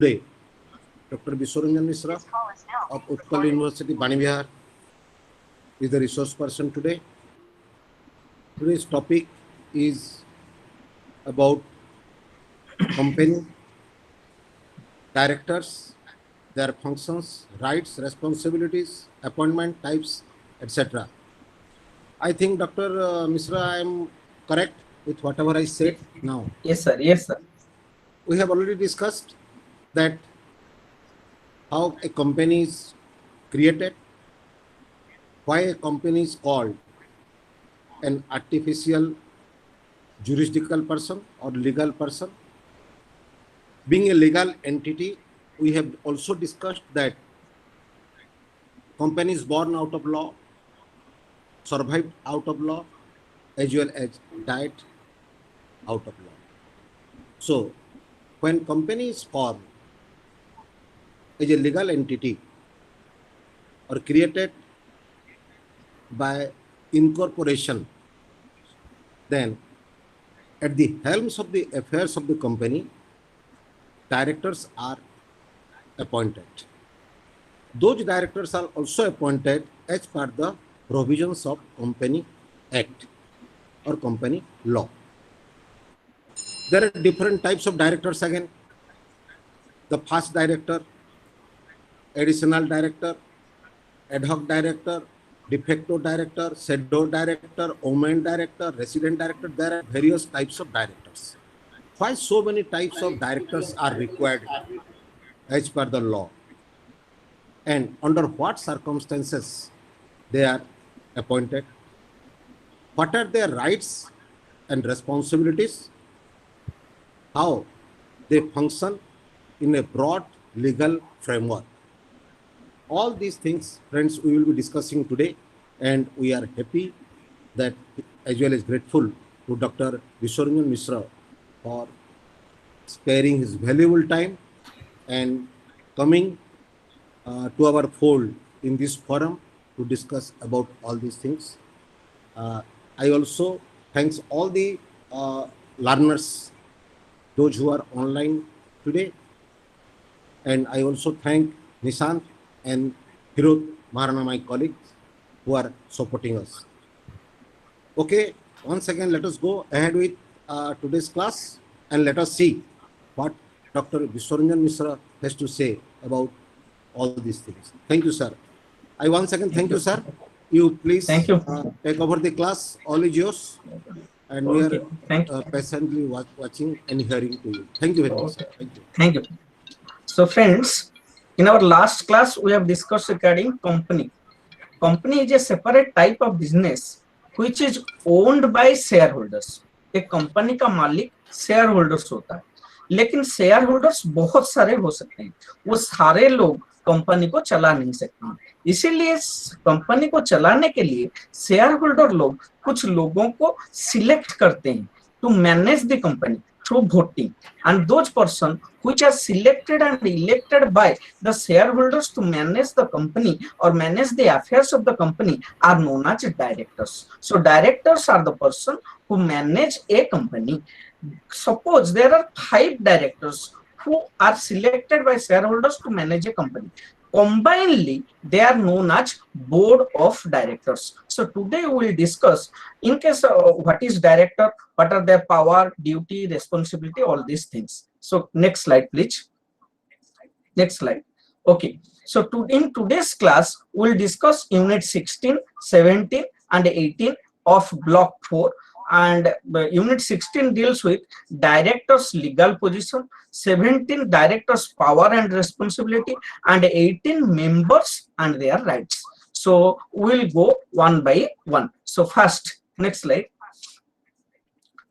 Today, Dr. Biswaranjan Misra of Utkal University, Banivihar, is the resource person today. Today's topic is about company, directors, their functions, rights, responsibilities, appointment types, etc. I think, Dr. Misra, I am correct with whatever I said now. Yes, sir. Yes, sir. We have already discussed that how a company is created, why a company is called an artificial jurisdictional person or legal person. Being a legal entity, we have also discussed that company is born out of law, survived out of law, as well as died out of law. So, when company is formed as a legal entity or created by incorporation, then at the helms of the affairs of the company, directors are appointed. Those directors are also appointed as per the provisions of Company Act or company law. There are different types of directors again. The first director, additional director, ad hoc director, de facto director, shadow director, omen director, resident director. There are various types of directors. Why so many types of directors are required as per the law? And under what circumstances they are appointed? What are their rights and responsibilities? How they function in a broad legal framework? All these things, friends, we will be discussing today, and we are happy that, as well as grateful to Dr. Biswaranjan Misra for sparing his valuable time and coming to our fold in this forum to discuss about all these things. I also thanks all the learners, those who are online today, and I also thank Nishant and Hirut Maharana, my colleagues, who are supporting us. Okay, once again, let us go ahead with today's class and let us see what Dr. Biswaranjan Misra has to say about all these things. Thank you, sir. I once again thank you, sir. You please Thank you. take over the class. All is yours. And we Okay. Thank you. are patiently watching and hearing to you. Thank you very much, sir. Thank you. Thank you. So, friends, in our last class, we have discussed regarding company. Company is a separate type of business which is owned by shareholders. एक company का मालिक share holders होता है, लेकिन share holders बहुत सारे हो सकते हैं, वो सारे लोग कंपनी को चला नहीं सकते हैं। इसीलिए कंपनी को चलाने के लिए शेयर होल्डर लोग कुछ लोगों को सिलेक्ट करते हैं to manage the company through voting, and those persons which are selected and elected by the shareholders to manage the company or manage the affairs of the company are known as directors. So directors are the person who manage a company. Suppose there are 5 directors who are selected by shareholders to manage a company. Combinedly, they are known as board of directors. So today we will discuss in case what is director, what are their power, duty, responsibility, all these things. So next slide, please. Next slide. Okay. So in today's class, we'll discuss unit 16, 17, and 18 of block 4. And unit 16 deals with director's legal position, 17 director's power and responsibility, and 18 members and their rights. So we'll go one by one. So first, next slide.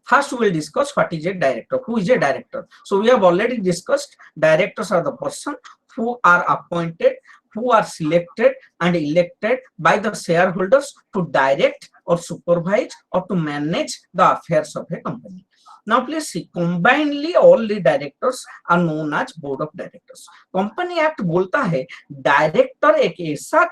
First, we will discuss what is a director. Who is a director? So we have already discussed directors are the person who are appointed, who are selected and elected by the shareholders to direct or supervise or to manage the affairs of a company. Now please see, combinedly all the directors are known as board of directors. Company Act बोलता है director एक ऐसा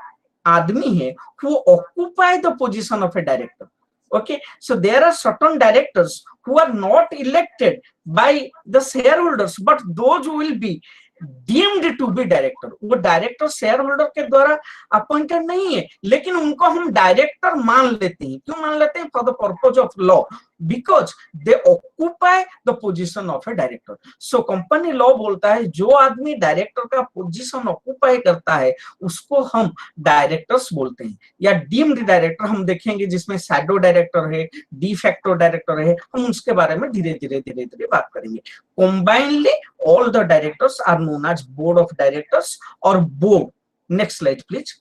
आदमी है who occupy the position of a director. Okay, so there are certain directors who are not elected by the shareholders, but those will be deemed to be director, वो director share holder के द्वारा appointed नहीं है, लेकिन उनको हम director मान लेते हैं। क्यों मान लेते हैं? For the purpose of law, because they occupy the position of a director. So company law बोलता है जो आदमी डायरेक्टर का पोजीशन ऑक्यूपाई करता है उसको हम डायरेक्टर्स बोलते हैं, या डीम्ड डायरेक्टर हम देखेंगे जिसमें शैडो डायरेक्टर है, डी फैक्टो डायरेक्टर है, हम उसके बारे में धीरे धीरे बात करेंगे। Combinedly, all the directors are known as board of directors or board. Next slide, please.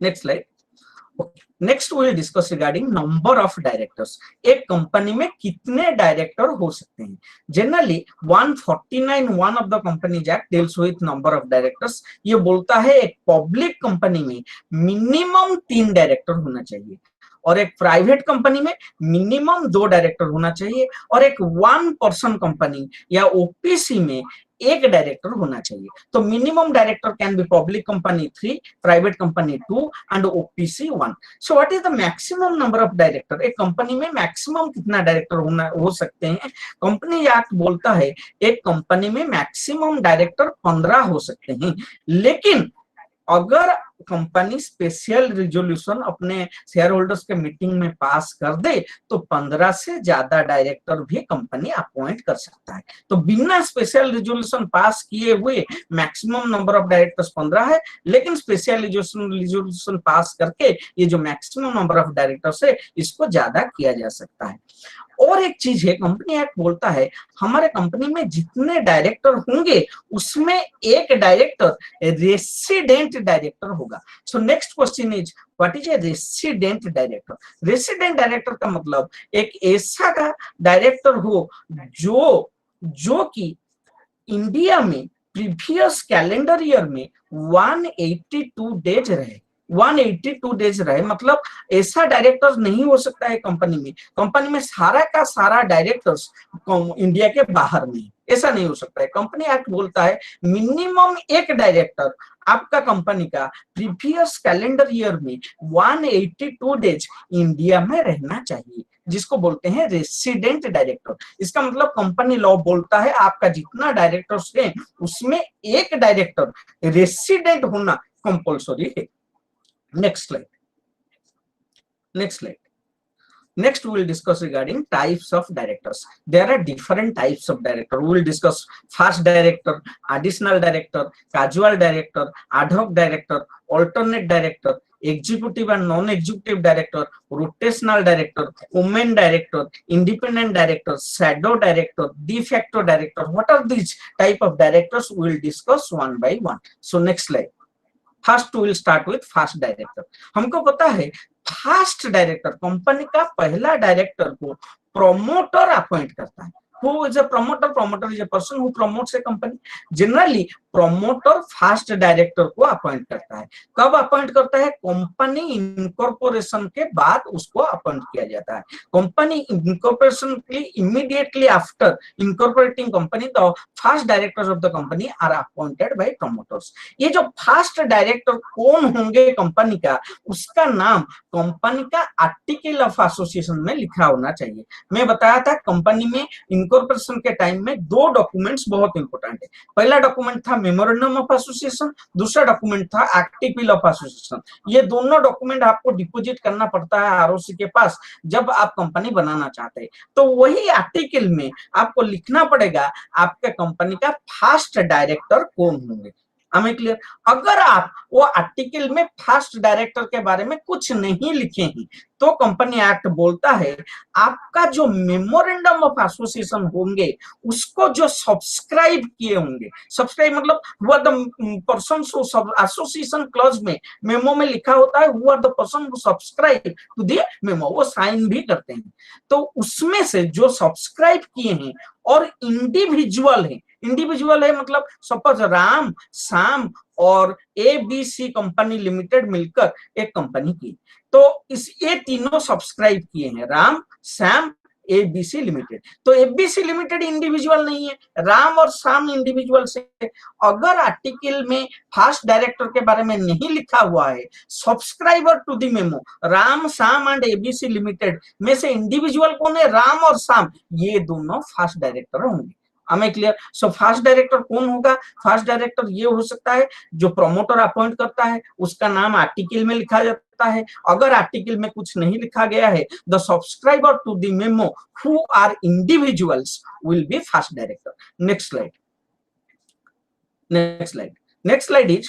Next slide. Okay. Next, we will discuss regarding number of directors. एक कंपनी में कितने डायरेक्टर हो सकते हैं? Generally, 149(1) of the Companies Act deals with number of directors. ये बोलता है एक पब्लिक कंपनी में मिनिमम 3 डायरेक्टर होना चाहिए, और एक प्राइवेट कंपनी में मिनिमम 2 डायरेक्टर होना चाहिए, और एक 1 पर्सन कंपनी या ओपीसी में 1 डायरेक्टर होना चाहिए। तो minimum director can be public company 3, private company 2 and OPC 1। So what is the maximum number of director? एक कंपनी में मैक्सिमम कितना डायरेक्टर हो सकते हैं? कंपनी एक्ट बोलता है एक कंपनी में मैक्सिमम डायरेक्टर 15 हो सकते हैं, लेकिन अगर कंपनी स्पेशल रिजोल्यूशन अपने शेयर होल्डर्स के मीटिंग में पास कर दे तो 15 से ज्यादा डायरेक्टर भी कंपनी अपॉइंट कर सकता है। तो बिना स्पेशल रिजोल्यूशन पास किए हुए मैक्सिमम नंबर ऑफ डायरेक्टर्स 15 है, लेकिन स्पेशल रिजोल्यूशन पास करके ये जो मैक्सिमम नंबर ऑफ डायरेक्टर्स है इसको ज्यादा किया जा सकता है। और एक चीज है, कंपनी एक्ट बोलता है हमारे कंपनी में जितने डायरेक्टर होंगे उसमें एक डायरेक्टर रेसिडेंट डायरेक्टर होगा। So next question is what is A resident director? Resident director का मतलब एक ऐसा का डायरेक्टर हो जो कि इंडिया में प्रीवियस कैलेंडर ईयर में 182 डेज रहे। 182 डेज रहे मतलब ऐसा डायरेक्टर नहीं हो सकता है कंपनी में सारा का सारा डायरेक्टर्स इंडिया के बाहर में, ऐसा नहीं हो सकता है। कंपनी एक्ट बोलता है मिनिमम एक डायरेक्टर आपका कंपनी का प्रीवियस कैलेंडर ईयर में 182 डेज इंडिया में रहना चाहिए, जिसको बोलते हैं रेसिडेंट डायरेक्टर। इसका मतलब कंपनी लॉ बोलता है आपका जितना डायरेक्टर्स है उसमें एक डायरेक्टर रेसिडेंट होना कंपल्सरी है। Next slide. Next, we will discuss regarding types of directors. There are different types of director. We will discuss fast director, additional director, casual director, ad hoc director, alternate director, executive and non-executive director, rotational director, women director, independent director, shadow director, de facto director. What are these type of directors? We will discuss one by one. So next slide. First will start with fast director. हमको पता है fast director company का पहला director को promoter appoint करता है। Who is a promoter? Promoter is a person who promotes a company. Generally, promoter first director को appoint करता है। कब अपॉइंट करता है? कंपनी इनकॉर्पोरेशन के बाद उसको अपॉइंट किया जाता है। कंपनी इनकॉर्पोरेशन के immediately after incorporating company the first directors of the company are appointed by promoters. ये जो फर्स्ट डायरेक्टर कौन होंगे कंपनी का, उसका नाम कंपनी का आर्टिकल ऑफ एसोसिएशन में लिखा होना चाहिए। मैं बताया था कंपनी में इनकॉर्पोरेशन के टाइम में 2 डॉक्यूमेंट्स बहुत इंपॉर्टेंट है। पहला डॉक्यूमेंट था मेमोरेंडम ऑफ एसोसिएशन, दूसरा डॉक्यूमेंट था आर्टिकल ऑफ एसोसिएशन। ये दोनों डॉक्यूमेंट आपको डिपॉजिट करना पड़ता है आरओसी के पास जब आप कंपनी बनाना चाहते हैं। तो वही आर्टिकल में आपको लिखना पड़ेगा आपके कंपनी का फर्स्ट डायरेक्टर कौन होंगे। हमें क्लियर? अगर आप वो आर्टिकल में फर्स्ट डायरेक्टर के बारे में कुछ नहीं लिखे हैं तो कंपनी एक्ट बोलता है आपका जो मेमोरेंडम ऑफ एसोसिएशन होंगे उसको जो सब्सक्राइब किए होंगे, सब्सक्राइब मतलब who are the persons who association clause में मेमो में लिखा होता है who are the person who subscribe to the memo, वो साइन भी करते हैं। तो उसमें से जो सब्सक्राइब किए हैं और इंडिविजुअल है मतलब सपोज राम, श्याम और एबीसी कंपनी लिमिटेड मिलकर एक कंपनी की, तो ये तीनों सब्सक्राइब किए हैं, राम, श्याम, एबीसी लिमिटेड। तो एबीसी लिमिटेड इंडिविजुअल नहीं है, राम और श्याम इंडिविजुअल से। अगर आर्टिकल में फर्स्ट डायरेक्टर के बारे में नहीं लिखा हुआ है, subscriber to the memo Ram, Shyam and ABC limited में से इंडिविजुअल कौन है? राम और श्याम, ये दोनों फर्स्ट डायरेक्टर होंगे। हमें क्लियर। सो फास्ट डायरेक्टर कौन होगा? फास्ट डायरेक्टर ये हो सकता है जो प्रमोटर अपॉइंट करता है, उसका नाम आर्टिकल में लिखा जाता है। अगर आर्टिकल में कुछ नहीं लिखा गया है, the subscriber to the memo who are individuals will be first director. Next slide, next slide is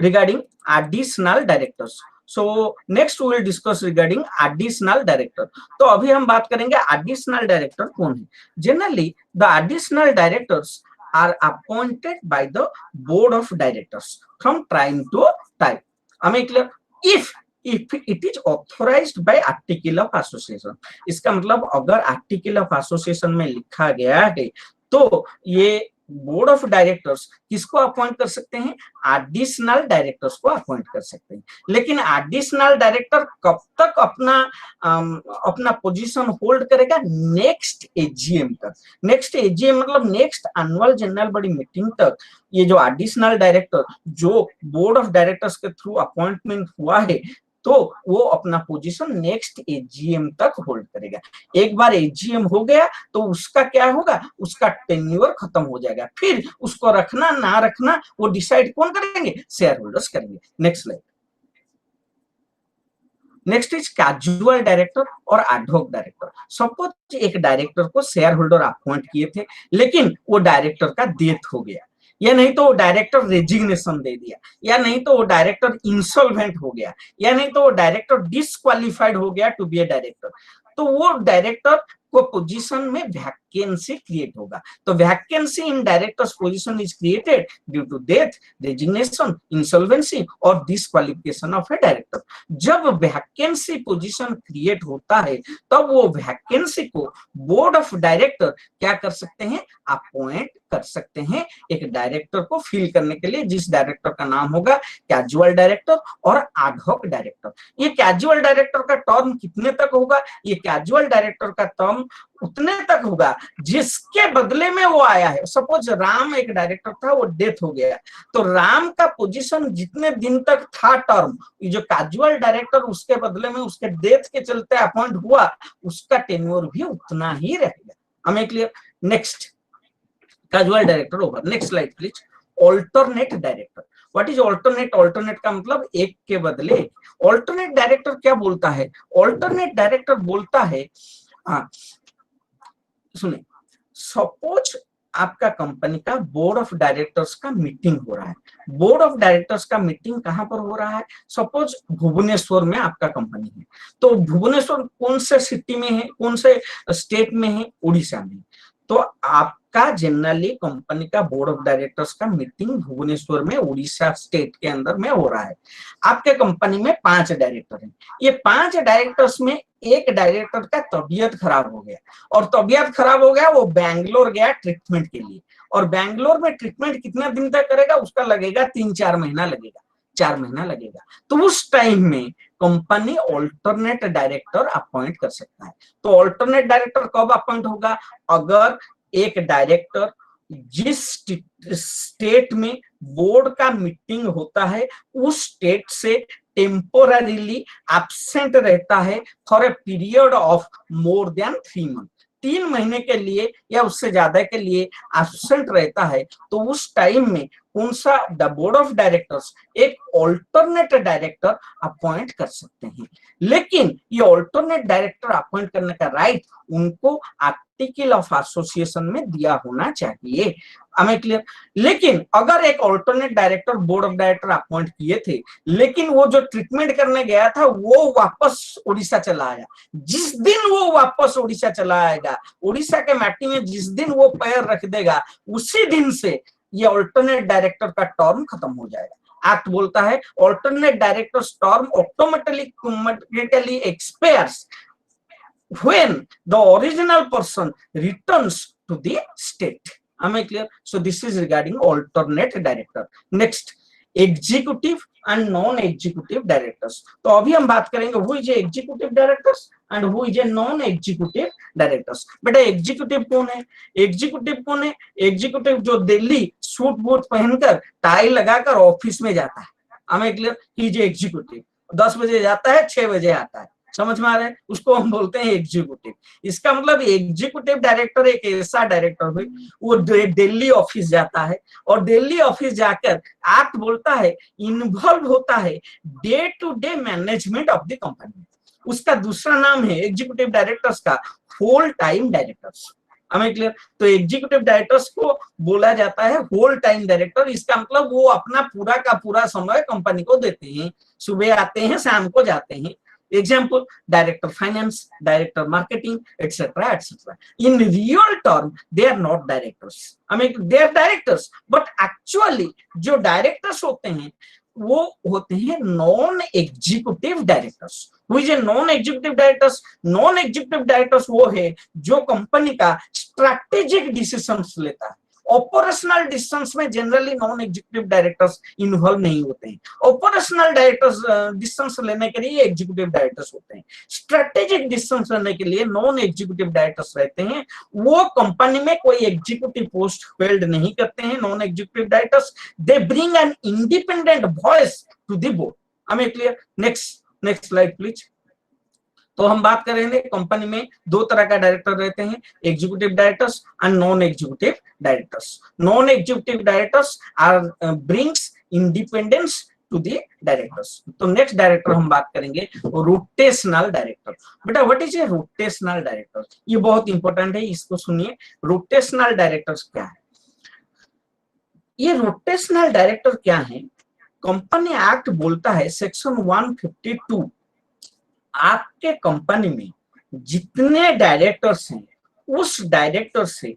regarding additional directors. So next we will discuss regarding additional director. तो अभी हम बात करेंगे additional director कौन है। Generally the additional directors are appointed by the board of directors from time to time. हमें clear? if it is authorized by article of association, इसका मतलब अगर article of association में लिखा गया है तो ये बोर्ड ऑफ डायरेक्टर्स किसको अपॉइंट कर सकते हैं? एडिशनल डायरेक्टर्स को अपॉइंट कर सकते हैं। लेकिन एडिशनल डायरेक्टर कब तक अपना पोजीशन होल्ड करेगा? नेक्स्ट एजीएम तक। नेक्स्ट एजीएम मतलब next annual general body meeting तक ये जो एडिशनल डायरेक्टर जो बोर्ड ऑफ डायरेक्टर्स के थ्रू अपॉइंटमेंट हुआ है तो वो अपना पोजीशन नेक्स्ट एजीएम तक होल्ड करेगा। एक बार एजीएम हो गया तो उसका क्या होगा? उसका टेन्योर खत्म हो जाएगा। फिर उसको रखना ना रखना वो डिसाइड कौन करेंगे? शेयर होल्डर्स करेंगे। Next slide. Next is casual director और एडहॉक डायरेक्टर। सपोज एक डायरेक्टर को शेयर होल्डर अपॉइंट किए थे लेकिन वो डायरेक्टर का डेथ हो गया, या नहीं तो वो डायरेक्टर रेजिग्नेशन दे दिया, या नहीं तो वो डायरेक्टर इंसॉल्वेंट हो गया, या नहीं तो वो डायरेक्टर डिस्क्वालिफाइड हो गया टू बी ए डायरेक्टर, तो वो डायरेक्टर को पोजीशन में वैकेंसी क्रिएट होगा। तो vacancy in directors position is created due to death, resignation, insolvency और डिस्क्वालिफिकेशन ऑफ ए डायरेक्टर। जब वैकेंसी पोजीशन क्रिएट होता है तब वो वैकेंसी को बोर्ड ऑफ डायरेक्टर क्या कर सकते हैं? अपॉइंट कर सकते हैं एक डायरेक्टर को फिल करने के लिए, जिस डायरेक्टर का नाम होगा कैजुअल डायरेक्टर और एडहॉक डायरेक्टर। ये कैजुअल डायरेक्टर का टर्म कितने तक होगा? ये कैजुअल डायरेक्टर का टर्म उतने तक होगा जिसके बदले में वो आया है। सपोज राम एक डायरेक्टर था, वो डेथ हो गया, तो राम का पोजीशन जितने दिन तक था टर्म, ये जो कैजुअल डायरेक्टर उसके बदले में उसके डेथ के चलते अपॉइंट हुआ, उसका टेन्योर भी उतना ही रहेगा। हमें clear? Next, casual director over. Next slide please. Alternate director. What is alternate? Alternate का मतलब एक के बदले एक। ऑल्टरनेट डायरेक्टर क्या बोलता है? ऑल्टरनेट डायरेक्टर बोलता है, सुनिए, सपोज आपका कंपनी का बोर्ड ऑफ डायरेक्टर्स का मीटिंग हो रहा है। बोर्ड ऑफ डायरेक्टर्स का मीटिंग कहां पर हो रहा है? सपोज भुवनेश्वर में आपका कंपनी है। तो भुवनेश्वर कौन से सिटी में है, कौन से स्टेट में है? उड़ीसा में। तो आपका जनरली कंपनी का बोर्ड ऑफ डायरेक्टर्स का मीटिंग भुवनेश्वर में उड़ीसा स्टेट के अंदर में हो रहा है। आपके कंपनी में 5 डायरेक्टर हैं। ये 5 डायरेक्टर्स में एक डायरेक्टर का तबीयत खराब हो गया, और तबीयत खराब हो गया, वो बैंगलोर गया ट्रीटमेंट के लिए। और बैंगलोर में ट्रीटमेंट कितना दिन तक करेगा? उसका लगेगा 3-4 महीना लगेगा, 4 महीना लगेगा। तो उस टाइम में कंपनी ऑल्टरनेट डायरेक्टर अपॉइंट कर सकता है। तो ऑल्टरनेट डायरेक्टर कब अपॉइंट होगा? अगर एक डायरेक्टर जिस स्टेट में बोर्ड का मीटिंग होता है उस स्टेट से टेम्पोररीली एब्सेंट रहता है for a period of more than 3 month, 3 महीने के लिए या उससे ज्यादा के लिए एब्सेंट रहता है, तो उस टाइम में कौन सा द बोर्ड ऑफ डायरेक्टर्स एक ऑल्टरनेट डायरेक्टर अपॉइंट कर सकते हैं। लेकिन ये ऑल्टरनेट डायरेक्टर अपॉइंट करने का राइट उनको आर्टिकल ऑफ एसोसिएशन में दिया होना चाहिए। हमें क्लियर? लेकिन अगर एक alternate director board of director appoint किए थे लेकिन वो जो ट्रीटमेंट करने गया था वो वापस उड़ीसा चला आया, जिस दिन वो वापस उड़ीसा चला आएगा, उड़ीसा के माटी में जिस दिन वो पैर रख देगा उसी दिन से ये ऑल्टरनेट डायरेक्टर का टर्म खत्म हो जाएगा। एक्ट बोलता है alternate directors term automatically expires when the original person returns to the state. Am I clear? So this is regarding alternate director. Next, executive and non-executive directors. तो अभी हम बात करेंगे who is a executive directors and who is a non-executive directors. बेटा executive कौन है? Executive कौन है? एग्जीक्यूटिव जो दिल्ली सूट बूट पहनकर टाई लगाकर ऑफिस में जाता है। हमें क्लियर? He is executive. 10 बजे जाता है, 6 बजे आता है, समझ में आ रहा है, उसको हम बोलते हैं एग्जीक्यूटिव। इसका मतलब एग्जीक्यूटिव डायरेक्टर एक ऐसा डायरेक्टर हुई, वो दिल्ली ऑफिस जाता है और दिल्ली ऑफिस जाकर एक्ट बोलता है, इन्वॉल्व होता है day to day management of the company. उसका दूसरा नाम है एग्जीक्यूटिव डायरेक्टर्स का होल टाइम डायरेक्टर्स। हमें क्लियर? तो एग्जीक्यूटिव डायरेक्टर्स को बोला जाता है होल टाइम डायरेक्टर। इसका मतलब वो अपना पूरा का पूरा समय कंपनी को देते हैं, सुबह आते हैं शाम को जाते हैं। Example, director finance, director marketing, etcetera etcetera. In real term they are not directors, हमें they are directors, but actually जो डायरेक्टर्स होते हैं वो होते हैं non executive directors. Non executive directors, non executive directors वो है जो कंपनी का स्ट्रैटेजिक डिसीजंस लेता है। ऑपरेशनल डिसीजंस में generally non executive directors involve नहीं होते हैं। ऑपरेशनल डायरेक्टर्स डिसीजंस लेने के लिए एग्जीक्यूटिव डायरेक्टर्स होते हैं, स्ट्रैटेजिक डिसीजंस लेने के लिए नॉन एग्जीक्यूटिव डायरेक्टर्स रहते हैं। वो कंपनी में कोई एग्जीक्यूटिव पोस्ट होल्ड नहीं करते हैं non executive directors. They bring an independent voice to the board. हमें क्लियर? Next slide please. तो हम बात करेंगे कंपनी में दो तरह का डायरेक्टर रहते हैं, executive directors and non executive directors. Non executive directors are brings independence to the directors. तो नेक्स्ट डायरेक्टर हम बात करेंगे रोटेशनल डायरेक्टर। बेटा what is a rotational director? ये बहुत इंपॉर्टेंट है, इसको सुनिए। रोटेशनल डायरेक्टर्स क्या है? ये रोटेशनल डायरेक्टर क्या है? कंपनी एक्ट बोलता है सेक्शन 152, आपके कंपनी में जितने डायरेक्टर्स हैं उस डायरेक्टर से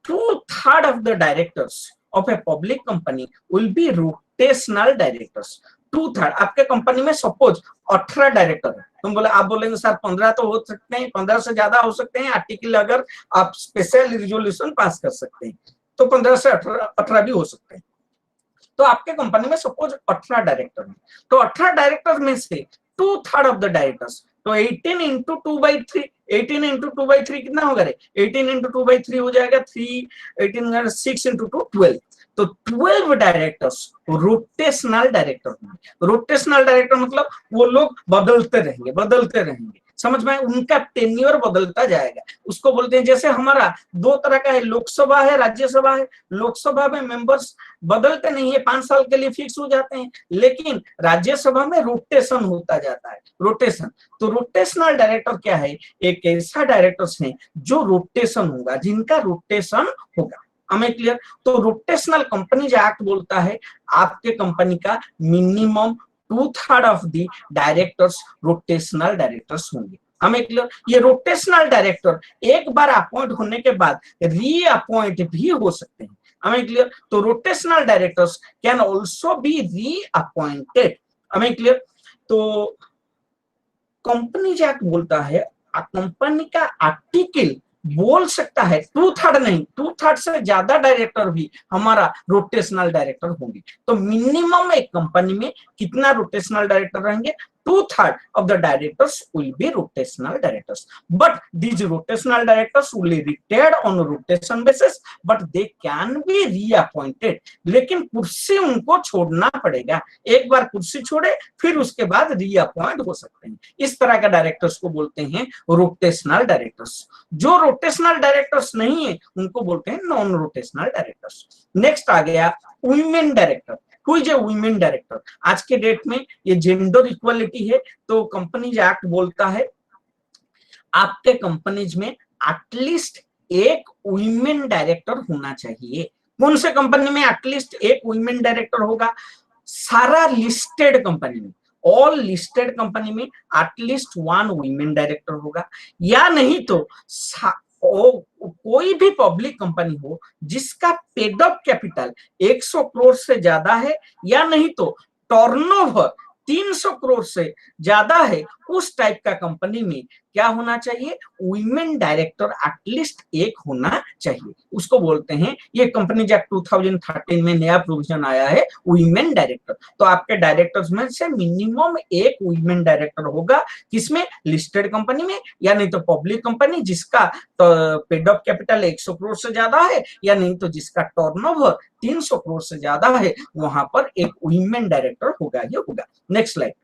2/3 of the directors of a public company will be rotational directors. 2/3 आपके कंपनी में सपोज 18 डायरेक्टर है, तुम बोले, आप बोलेंगे सर 15 तो हो सकते हैं, 15 से ज्यादा हो सकते हैं, आर्टिकल अगर आप स्पेशल रिजोल्यूशन पास कर सकते हैं तो 15 से 18 भी हो सकते हैं। तो आपके कंपनी में सपोज 18 डायरेक्टर हैं, तो 18 डायरेक्टर में से 2/3 ऑफ द डायरेक्टर्स, तो 18 इंटू 2/3, 18 इंटू 2/3 कितना होगा रे? 18 इंटू 2/3 हो जाएगा 3, 18 6 इंटू 2 12। तो 12 डायरेक्टर्स रोटेशनल डायरेक्टर होंगे। रोटेशनल डायरेक्टर मतलब वो लोग बदलते रहेंगे, समझ में? उनका टेन्योर बदलता जाएगा, उसको बोलते हैं। जैसे हमारा दो तरह का है, लोकसभा है, राज्यसभा है। लोकसभा में मेंबर्स बदलते नहीं है, 5 साल के लिए फिक्स हो जाते हैं, लेकिन राज्यसभा में रोटेशन होता जाता है, रोटेशन। तो रोटेशनल डायरेक्टर क्या है? एक ऐसा डायरेक्टर्स है जो रोटेशन होगा, जिनका रोटेशन होगा। हमें क्लियर? तो रोटेशनल कंपनीज एक्ट बोलता है आपके कंपनी का minimum 2/3 of the directors rotational directors होंगे। हमें क्लियर? ये रोटेशनल डायरेक्टर एक बार अपॉइंट होने के बाद रीअपॉइंट भी हो सकते हैं। हमें क्लियर? तो rotational directors can also be reappointed. हमें क्लियर? तो कंपनी एक्ट बोलता है कंपनी का आर्टिकल बोल सकता है 2/3 नहीं, 2/3 से ज्यादा डायरेक्टर भी हमारा रोटेशनल डायरेक्टर होंगे। तो मिनिमम एक कंपनी में कितना रोटेशनल डायरेक्टर रहेंगे? 2/3 of the directors will be rotational directors, but these rotational directors will be retired on a rotation basis, but they can be reappointed। लेकिन कुर्सी उनको छोड़ना पड़ेगा, एक बार कुर्सी छोड़े फिर उसके बाद रीअपॉइंट हो सकते हैं। इस तरह का डायरेक्टर्स को बोलते हैं रोटेशनल डायरेक्टर्स। जो रोटेशनल डायरेक्टर्स नहीं है उनको बोलते हैं नॉन रोटेशनल डायरेक्टर्स। नेक्स्ट आ गया वुमेन डायरेक्टर। हुई वुमेन डायरेक्टर, आज के डेट में ये जेंडर इक्वालिटी है, तो कंपनीज एक्ट बोलता है आपके कंपनीज में एटलीस्ट एक वुमेन डायरेक्टर होना चाहिए। कौन से कंपनी में एटलीस्ट एक वुमेन डायरेक्टर होगा? सारा लिस्टेड कंपनी में, ऑल लिस्टेड कंपनी में एटलीस्ट 1 वुमेन डायरेक्टर होगा। या नहीं तो कोई भी पब्लिक कंपनी हो जिसका पेड अप कैपिटल 100 करोड़ से ज्यादा है, या नहीं तो टर्नओवर 300 करोड़ से ज्यादा है, उस टाइप का कंपनी में क्या होना चाहिए? वुमेन डायरेक्टर एटलीस्ट एक होना चाहिए, उसको बोलते हैं। ये कंपनी एक्ट 2013 में नया प्रोविजन आया है वुमेन डायरेक्टर। तो आपके डायरेक्टर्स में से मिनिमम एक वुमेन डायरेक्टर होगा, किसमें? लिस्टेड कंपनी में, या नहीं तो पब्लिक कंपनी जिसका पेड अप कैपिटल 100 करोड़ से ज्यादा है, या नहीं तो जिसका टर्नओवर 300 करोड़ से ज्यादा है, वहां पर एक वुमेन डायरेक्टर होगा ही होगा। Next slide.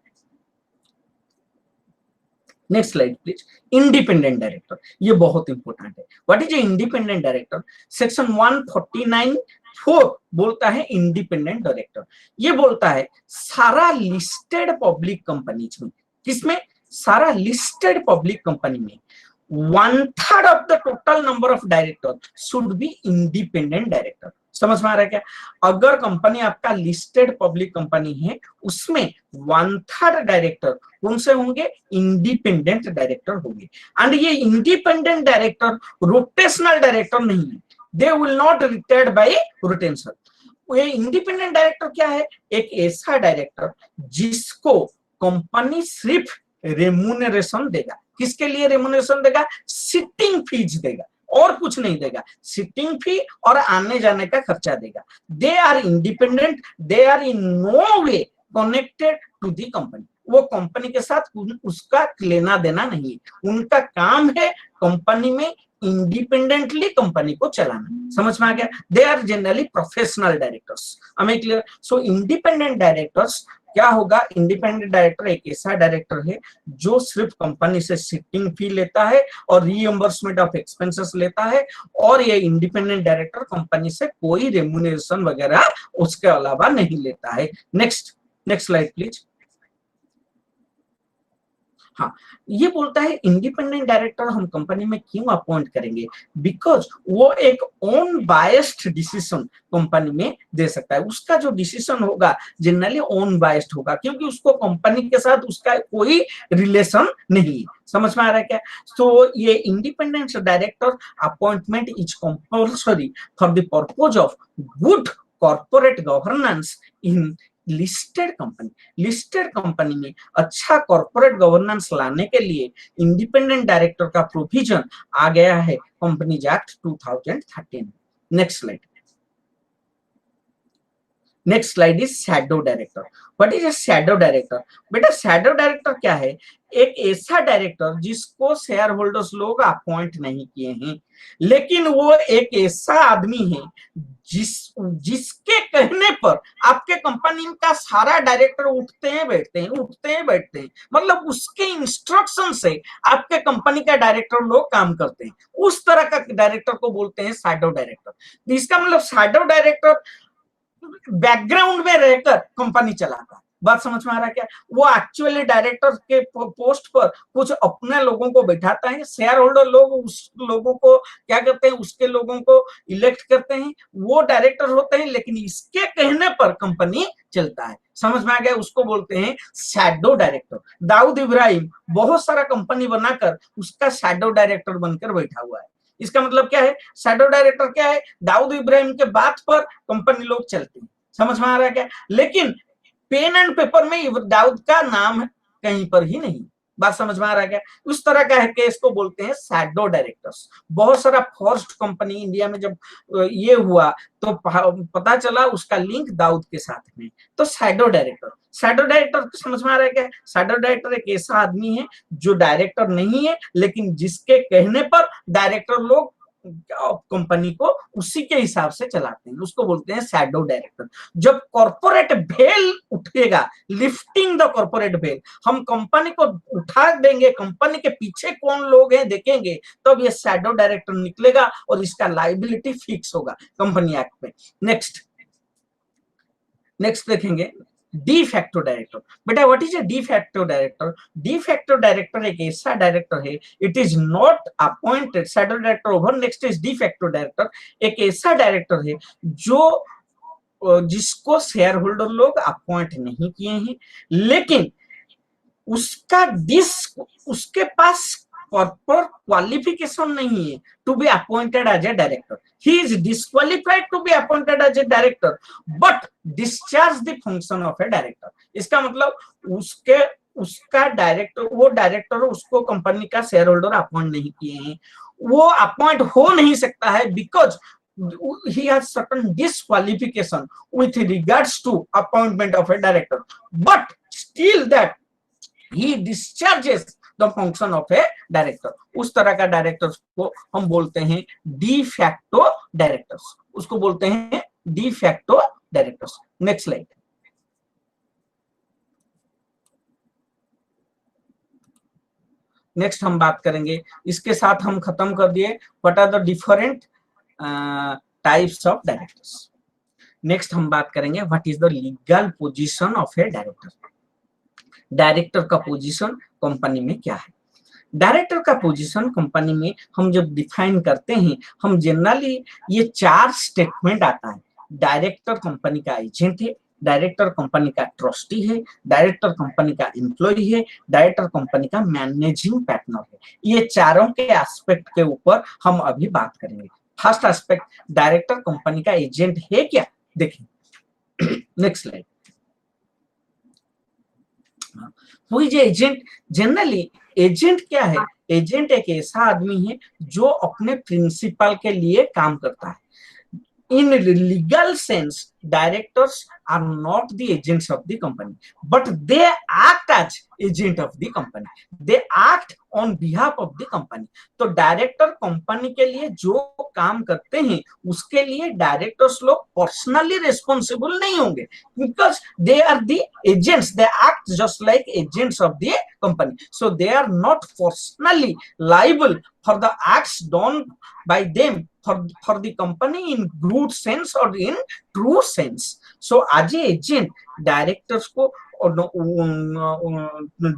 Next slide please. Independent director, ये बहुत इंपॉर्टेंट है। What is a independent director? Section 149(4) बोलता है इंडिपेंडेंट डायरेक्टर, ये बोलता है सारा लिस्टेड पब्लिक कंपनीज में, किसमें? सारा लिस्टेड पब्लिक कंपनी में 1/3 of the total number of director should be independent director. समझ में आ रहा है क्या? अगर कंपनी आपका लिस्टेड पब्लिक कंपनी है, उसमें 1/3 डायरेक्टर कौन से होंगे? इंडिपेंडेंट डायरेक्टर होंगे। एंड ये इंडिपेंडेंट डायरेक्टर रोटेशनल डायरेक्टर नहीं है, they will not retired bye rotation. ये इंडिपेंडेंट डायरेक्टर क्या है? एक ऐसा डायरेक्टर जिसको कंपनी सिर्फ रेम्यूनरेशन देगा। किसके लिए रेम्यूनरेशन देगा? सिटिंग फीस देगा, और कुछ नहीं देगा, सिटिंग फी और आने जाने का खर्चा देगा। They are independent, they are in no way connected to the company. वो कंपनी के साथ उसका लेना देना नहीं है, उनका काम है कंपनी में इंडिपेंडेंटली कंपनी को चलाना। समझ में आ गया? They are generally professional directors. हमें क्लियर? सो इंडिपेंडेंट डायरेक्टर्स क्या होगा? इंडिपेंडेंट डायरेक्टर एक ऐसा डायरेक्टर है जो सिर्फ कंपनी से सिटिंग फी लेता है और रीइंबर्समेंट ऑफ एक्सपेंसेस लेता है, और ये इंडिपेंडेंट डायरेक्टर कंपनी से कोई रेम्यूनरेशन वगैरह उसके अलावा नहीं लेता है। Next slide please. हाँ, ये बोलता है इंडिपेंडेंट डायरेक्टर हम कंपनी में क्यों अपॉइंट करेंगे? बिकॉज वो एक ओन बायस्ड डिसीजन कंपनी में दे सकता है। उसका जो डिसीजन होगा जनरली ओन बायस्ड होगा, क्योंकि उसको कंपनी के साथ उसका कोई रिलेशन नहीं है। समझ में आ रहा है क्या? तो ये independent director appointment is compulsory for the purpose of good corporate governance in listed company में अच्छा कॉर्पोरेट गवर्नेंस लाने के लिए इंडिपेंडेंट डायरेक्टर का प्रोविजन आ गया है companies act 2013। Next slide is shadow director. What is A shadow director? बेटा shadow director क्या है? एक ऐसा डायरेक्टर जिसको शेयर होल्डर्स लोग अपॉइंट नहीं किए हैं, लेकिन वो एक ऐसा आदमी है जिसके कहने पर आपके कंपनी का सारा डायरेक्टर उठते हैं बैठते हैं, मतलब उसके इंस्ट्रक्शन से आपके कंपनी का डायरेक्टर लोग काम करते हैं। उस तरह का डायरेक्टर को बोलते हैं शैडो डायरेक्टर। इसका मतलब शैडो डायरेक्टर बैकग्राउंड में रहकर कंपनी चलाता है। बात समझ में आ रहा है क्या? वो एक्चुअली डायरेक्टर के पोस्ट पर कुछ अपने लोगों को बैठाता है, शेयर होल्डर लोग उस लोगों को क्या करते हैं? उसके लोगों को इलेक्ट करते हैं, वो डायरेक्टर होते हैं, लेकिन इसके कहने पर कंपनी चलता है। समझ में आ गया? उसको बोलते हैं शैडो डायरेक्टर। दाऊद इब्राहिम बहुत सारा कंपनी बनाकर उसका शैडो डायरेक्टर बनकर बैठा हुआ है। इसका मतलब क्या है? शैडो डायरेक्टर क्या है? दाऊद इब्राहिम के बात पर कंपनी लोग चलते हैं। समझ में आ रहा है क्या? लेकिन पेन एंड पेपर में दाऊद का नाम कहीं पर ही नहीं। बात समझ में आ रहा है क्या? उस तरह का है केस को बोलते हैं शैडो डायरेक्टर्स। बहुत सारा फर्स्ट कंपनी इंडिया में जब ये हुआ तो पता चला उसका लिंक दाऊद के साथ में, तो शैडो डायरेक्टर समझ में आ रहा है क्या? शैडो डायरेक्टर एक ऐसा आदमी है जो डायरेक्टर नहीं है, लेकिन जिसके कहने पर डायरेक्टर लोग कंपनी को उसी के हिसाब से चलाते हैं, उसको बोलते हैं शैडो डायरेक्टर। जब कॉर्पोरेट भेल उठेगा, लिफ्टिंग द कॉर्पोरेट भेल, हम कंपनी को उठा देंगे, कंपनी के पीछे कौन लोग हैं देखेंगे, तब ये शैडो डायरेक्टर निकलेगा और इसका लायबिलिटी फिक्स होगा कंपनी एक्ट में। नेक्स्ट देखेंगे डी फैक्टो डायरेक्टर। बेटा what is A de facto director? De facto director एक ऐसा डायरेक्टर है, it is not appointed shadow director over. Next is de facto director, एक ऐसा डायरेक्टर है जो जिसको शेयर होल्डर लोग अपॉइंट नहीं किए हैं, लेकिन उसके पास प्रॉपर क्वालिफिकेशन नहीं है to be appointed as a director. He is disqualified to be appointed as a director but discharge the function of a director. इसका मतलब उसका डायरेक्टर उसको कंपनी का शेयर होल्डर अपॉइंट नहीं किए हैं, वो अपॉइंट हो नहीं सकता है because he has certain disqualification with regards to appointment of a director, but still that he discharges the function of a director। उस तरह का डायरेक्टर्स को हम बोलते हैं डी फैक्टो डायरेक्टर्स, उसको बोलते हैं de facto directors. Next slide. Next हम बात करेंगे, इसके साथ हम खत्म कर दिए what are the different types of directors. Next हम बात करेंगे what is the legal position of a director. Director का पोजीशन कंपनी में क्या है? डायरेक्टर का पोजीशन कंपनी में हम जब डिफाइन करते हैं, हम जनरली ये 4 स्टेटमेंट आता है। डायरेक्टर कंपनी का एजेंट है, डायरेक्टर कंपनी का ट्रस्टी है, डायरेक्टर कंपनी का एम्प्लॉय है, डायरेक्टर कंपनी का मैनेजिंग पार्टनर है। ये चारों के एस्पेक्ट के ऊपर हम अभी बात करेंगे। फर्स्ट एस्पेक्ट, डायरेक्टर कंपनी का एजेंट है क्या? देखिए नेक्स्ट स्लाइड। हुई जे एजेंट, जनरली एजेंट क्या है? एजेंट एक ऐसा आदमी है जो अपने प्रिंसिपल के लिए काम करता है। In legal sense, directors are not the agents of the company, but they act as agent of the company. They act on behalf of the company. तो डायरेक्टर कंपनी के लिए जो काम करते हैं उसके लिए डायरेक्टर्स लोग पर्सनली रिस्पॉन्सिबल नहीं होंगे, because they are the agents, they act just like agents of the company, so they are not personally liable for the acts done by them for the company in good sense or in true sense. So as a agent, directors को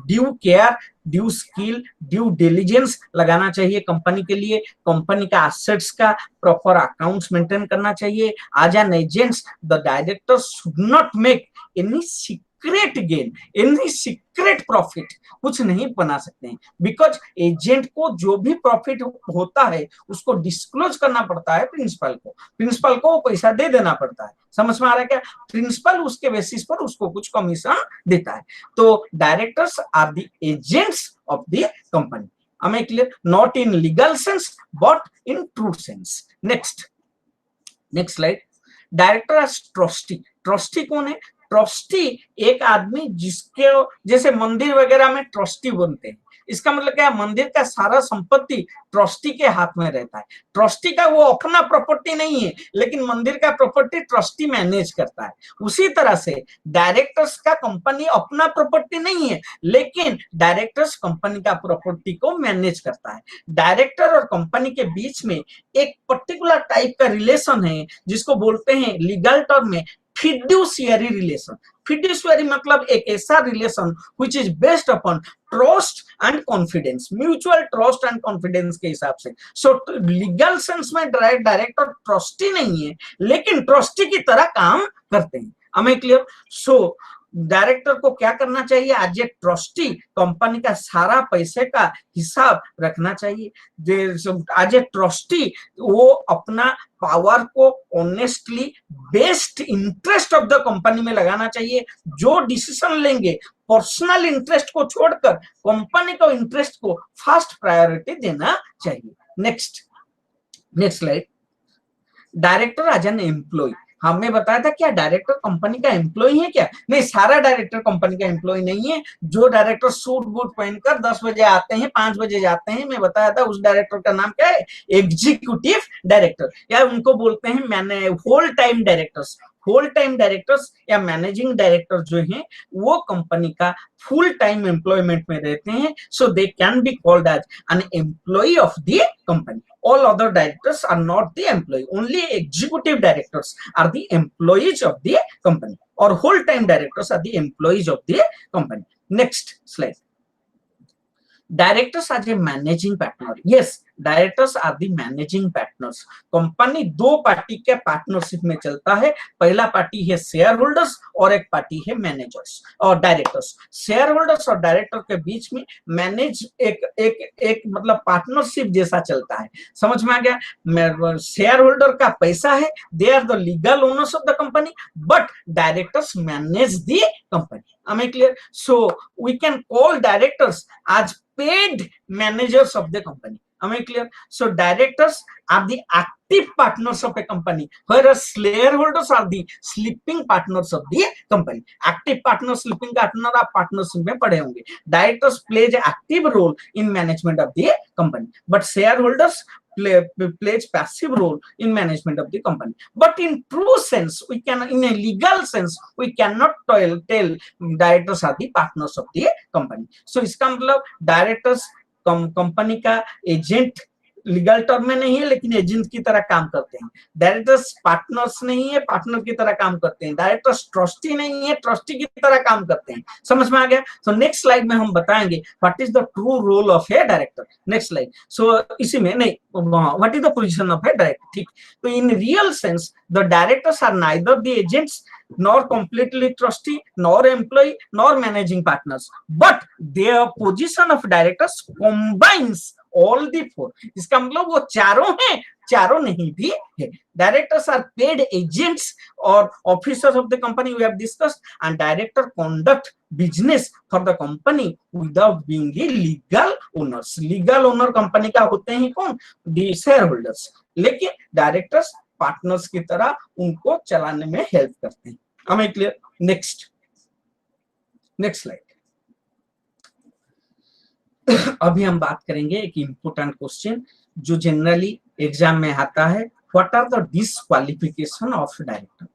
due care, due skill, due diligence लगाना चाहिए company के लिए, company का assets का proper accounts maintain करना चाहिए। As an agents, the directors should not make any secret gain, any secret profit, कुछ नहीं बना सकते हैं, बिकॉज एजेंट को जो भी प्रॉफिट होता है उसको डिस्क्लोज करना पड़ता है प्रिंसिपल को, प्रिंसिपल को पैसा दे देना पड़ता है। समझ में आ रहा है क्या? प्रिंसिपल उसके बेसिस पर उसको कुछ कमीशन देता है। तो directors are the agents of the company. हमें clear? Not in legal sense but in true sense. Next slide. Director as trustee. Trustee कौन है? ट्रस्टी एक आदमी जिसके, जैसे मंदिर वगैरह में ट्रस्टी बनते हैं, इसका मतलब क्या है? मंदिर का सारा संपत्ति ट्रस्टी के हाथ में रहता है। ट्रस्टी का वो अपना प्रॉपर्टी नहीं है, लेकिन मंदिर का प्रॉपर्टी ट्रस्टी मैनेज करता है। उसी तरह से डायरेक्टर्स का कंपनी अपना प्रॉपर्टी नहीं है, लेकिन डायरेक्टर्स कंपनी का प्रॉपर्टी को मैनेज करता है। डायरेक्टर और कंपनी के बीच में एक पर्टिकुलर टाइप का रिलेशन है जिसको बोलते हैं लीगल टर्म में फिड्यूशियरी रिलेशन। फिड्यूशियरी मतलब एक ऐसा relation which is based upon trust and confidence, mutual trust and confidence के हिसाब से। सो लीगल सेंस में डायरेक्टर ट्रस्टी नहीं है, लेकिन ट्रस्टी की तरह काम करते हैं। हमें क्लियर? सो डायरेक्टर को क्या करना चाहिए? एज ए ट्रस्टी कंपनी का सारा पैसे का हिसाब रखना चाहिए। एज ए ट्रस्टी वो अपना पावर को honestly best interest of the company में लगाना चाहिए। जो डिसीजन लेंगे पर्सनल इंटरेस्ट को छोड़कर कंपनी को इंटरेस्ट को फर्स्ट प्रायोरिटी देना चाहिए। Next slide. Director as an employee. हमने बताया था क्या डायरेक्टर कंपनी का एम्प्लॉय है क्या? नहीं, सारा डायरेक्टर कंपनी का एम्प्लॉय नहीं है। जो डायरेक्टर सूट बूट पहनकर 10 बजे आते हैं, 5 बजे जाते हैं, मैं बताया था उस डायरेक्टर का नाम क्या है? एग्जीक्यूटिव डायरेक्टर, या उनको बोलते हैं मैंने whole time directors. Whole time directors या मैनेजिंग डायरेक्टर जो हैं वो कंपनी का फुल टाइम एम्प्लॉयमेंट में रहते हैं, so they can be called as an employ of the company. All other directors are not the employee. Only executive directors are the employees of the company, or whole-time directors are the employees of the company. Next slide. Directors are the managing partner. Yes, directors are the managing partners. Company 2 party के partnership में चलता है। पहला party है share holders और एक party है managers और डायरेक्टर्स। शेयर होल्डर्स और डायरेक्टर के बीच में मैनेज एक मतलब पार्टनरशिप जैसा चलता है। समझ में आ गया? शेयर होल्डर का पैसा है, they are the legal owners of the company, but directors manage the company. हमें clear? So we can call directors as paid managers of the company. Am I clear? So directors are the active partners of a company, whereas shareholders are the sleeping partners of the company. Active partner, sleeping partner आप partnership में पढ़े होंगे। Directors plays an active role in management of the company, but shareholders plays passive role in management of the company. But in true sense, we can, in a legal sense, we cannot tell directors are the partners of the company. So इसका मतलब directors company का agent legal term में नहीं है लेकिन agent की तरह काम करते हैं। डायरेक्टर्स पार्टनर्स नहीं है, पार्टनर की तरह काम करते हैं। डायरेक्टर्स ट्रस्टी नहीं है, ट्रस्टी की तरह काम करते हैं। समझ में आ गया? तो नेक्स्ट स्लाइड में हम बताएंगे what is the true role of a director. Next slide. So इसी में नहीं, what is the position of a director. ठीक, तो in real sense the directors are neither the agents nor completely trustee nor employee nor managing partners, but their position of directors combines all the four. इसका मतलब वो चारों हैं, चारों नहीं भी है। Directors are paid agents or officers of the company, we have discussed, and director conduct business for the company without being the legal owners. Legal owner company का होते हैं कौन? The shareholders. लेकिन directors पार्टनर्स की तरह उनको चलाने में हेल्प करते हैं। हमें क्लियर? Next slide. अभी हम बात करेंगे एक इंपोर्टेंट क्वेश्चन जो जनरली एग्जाम में आता है। What are the disqualification of director.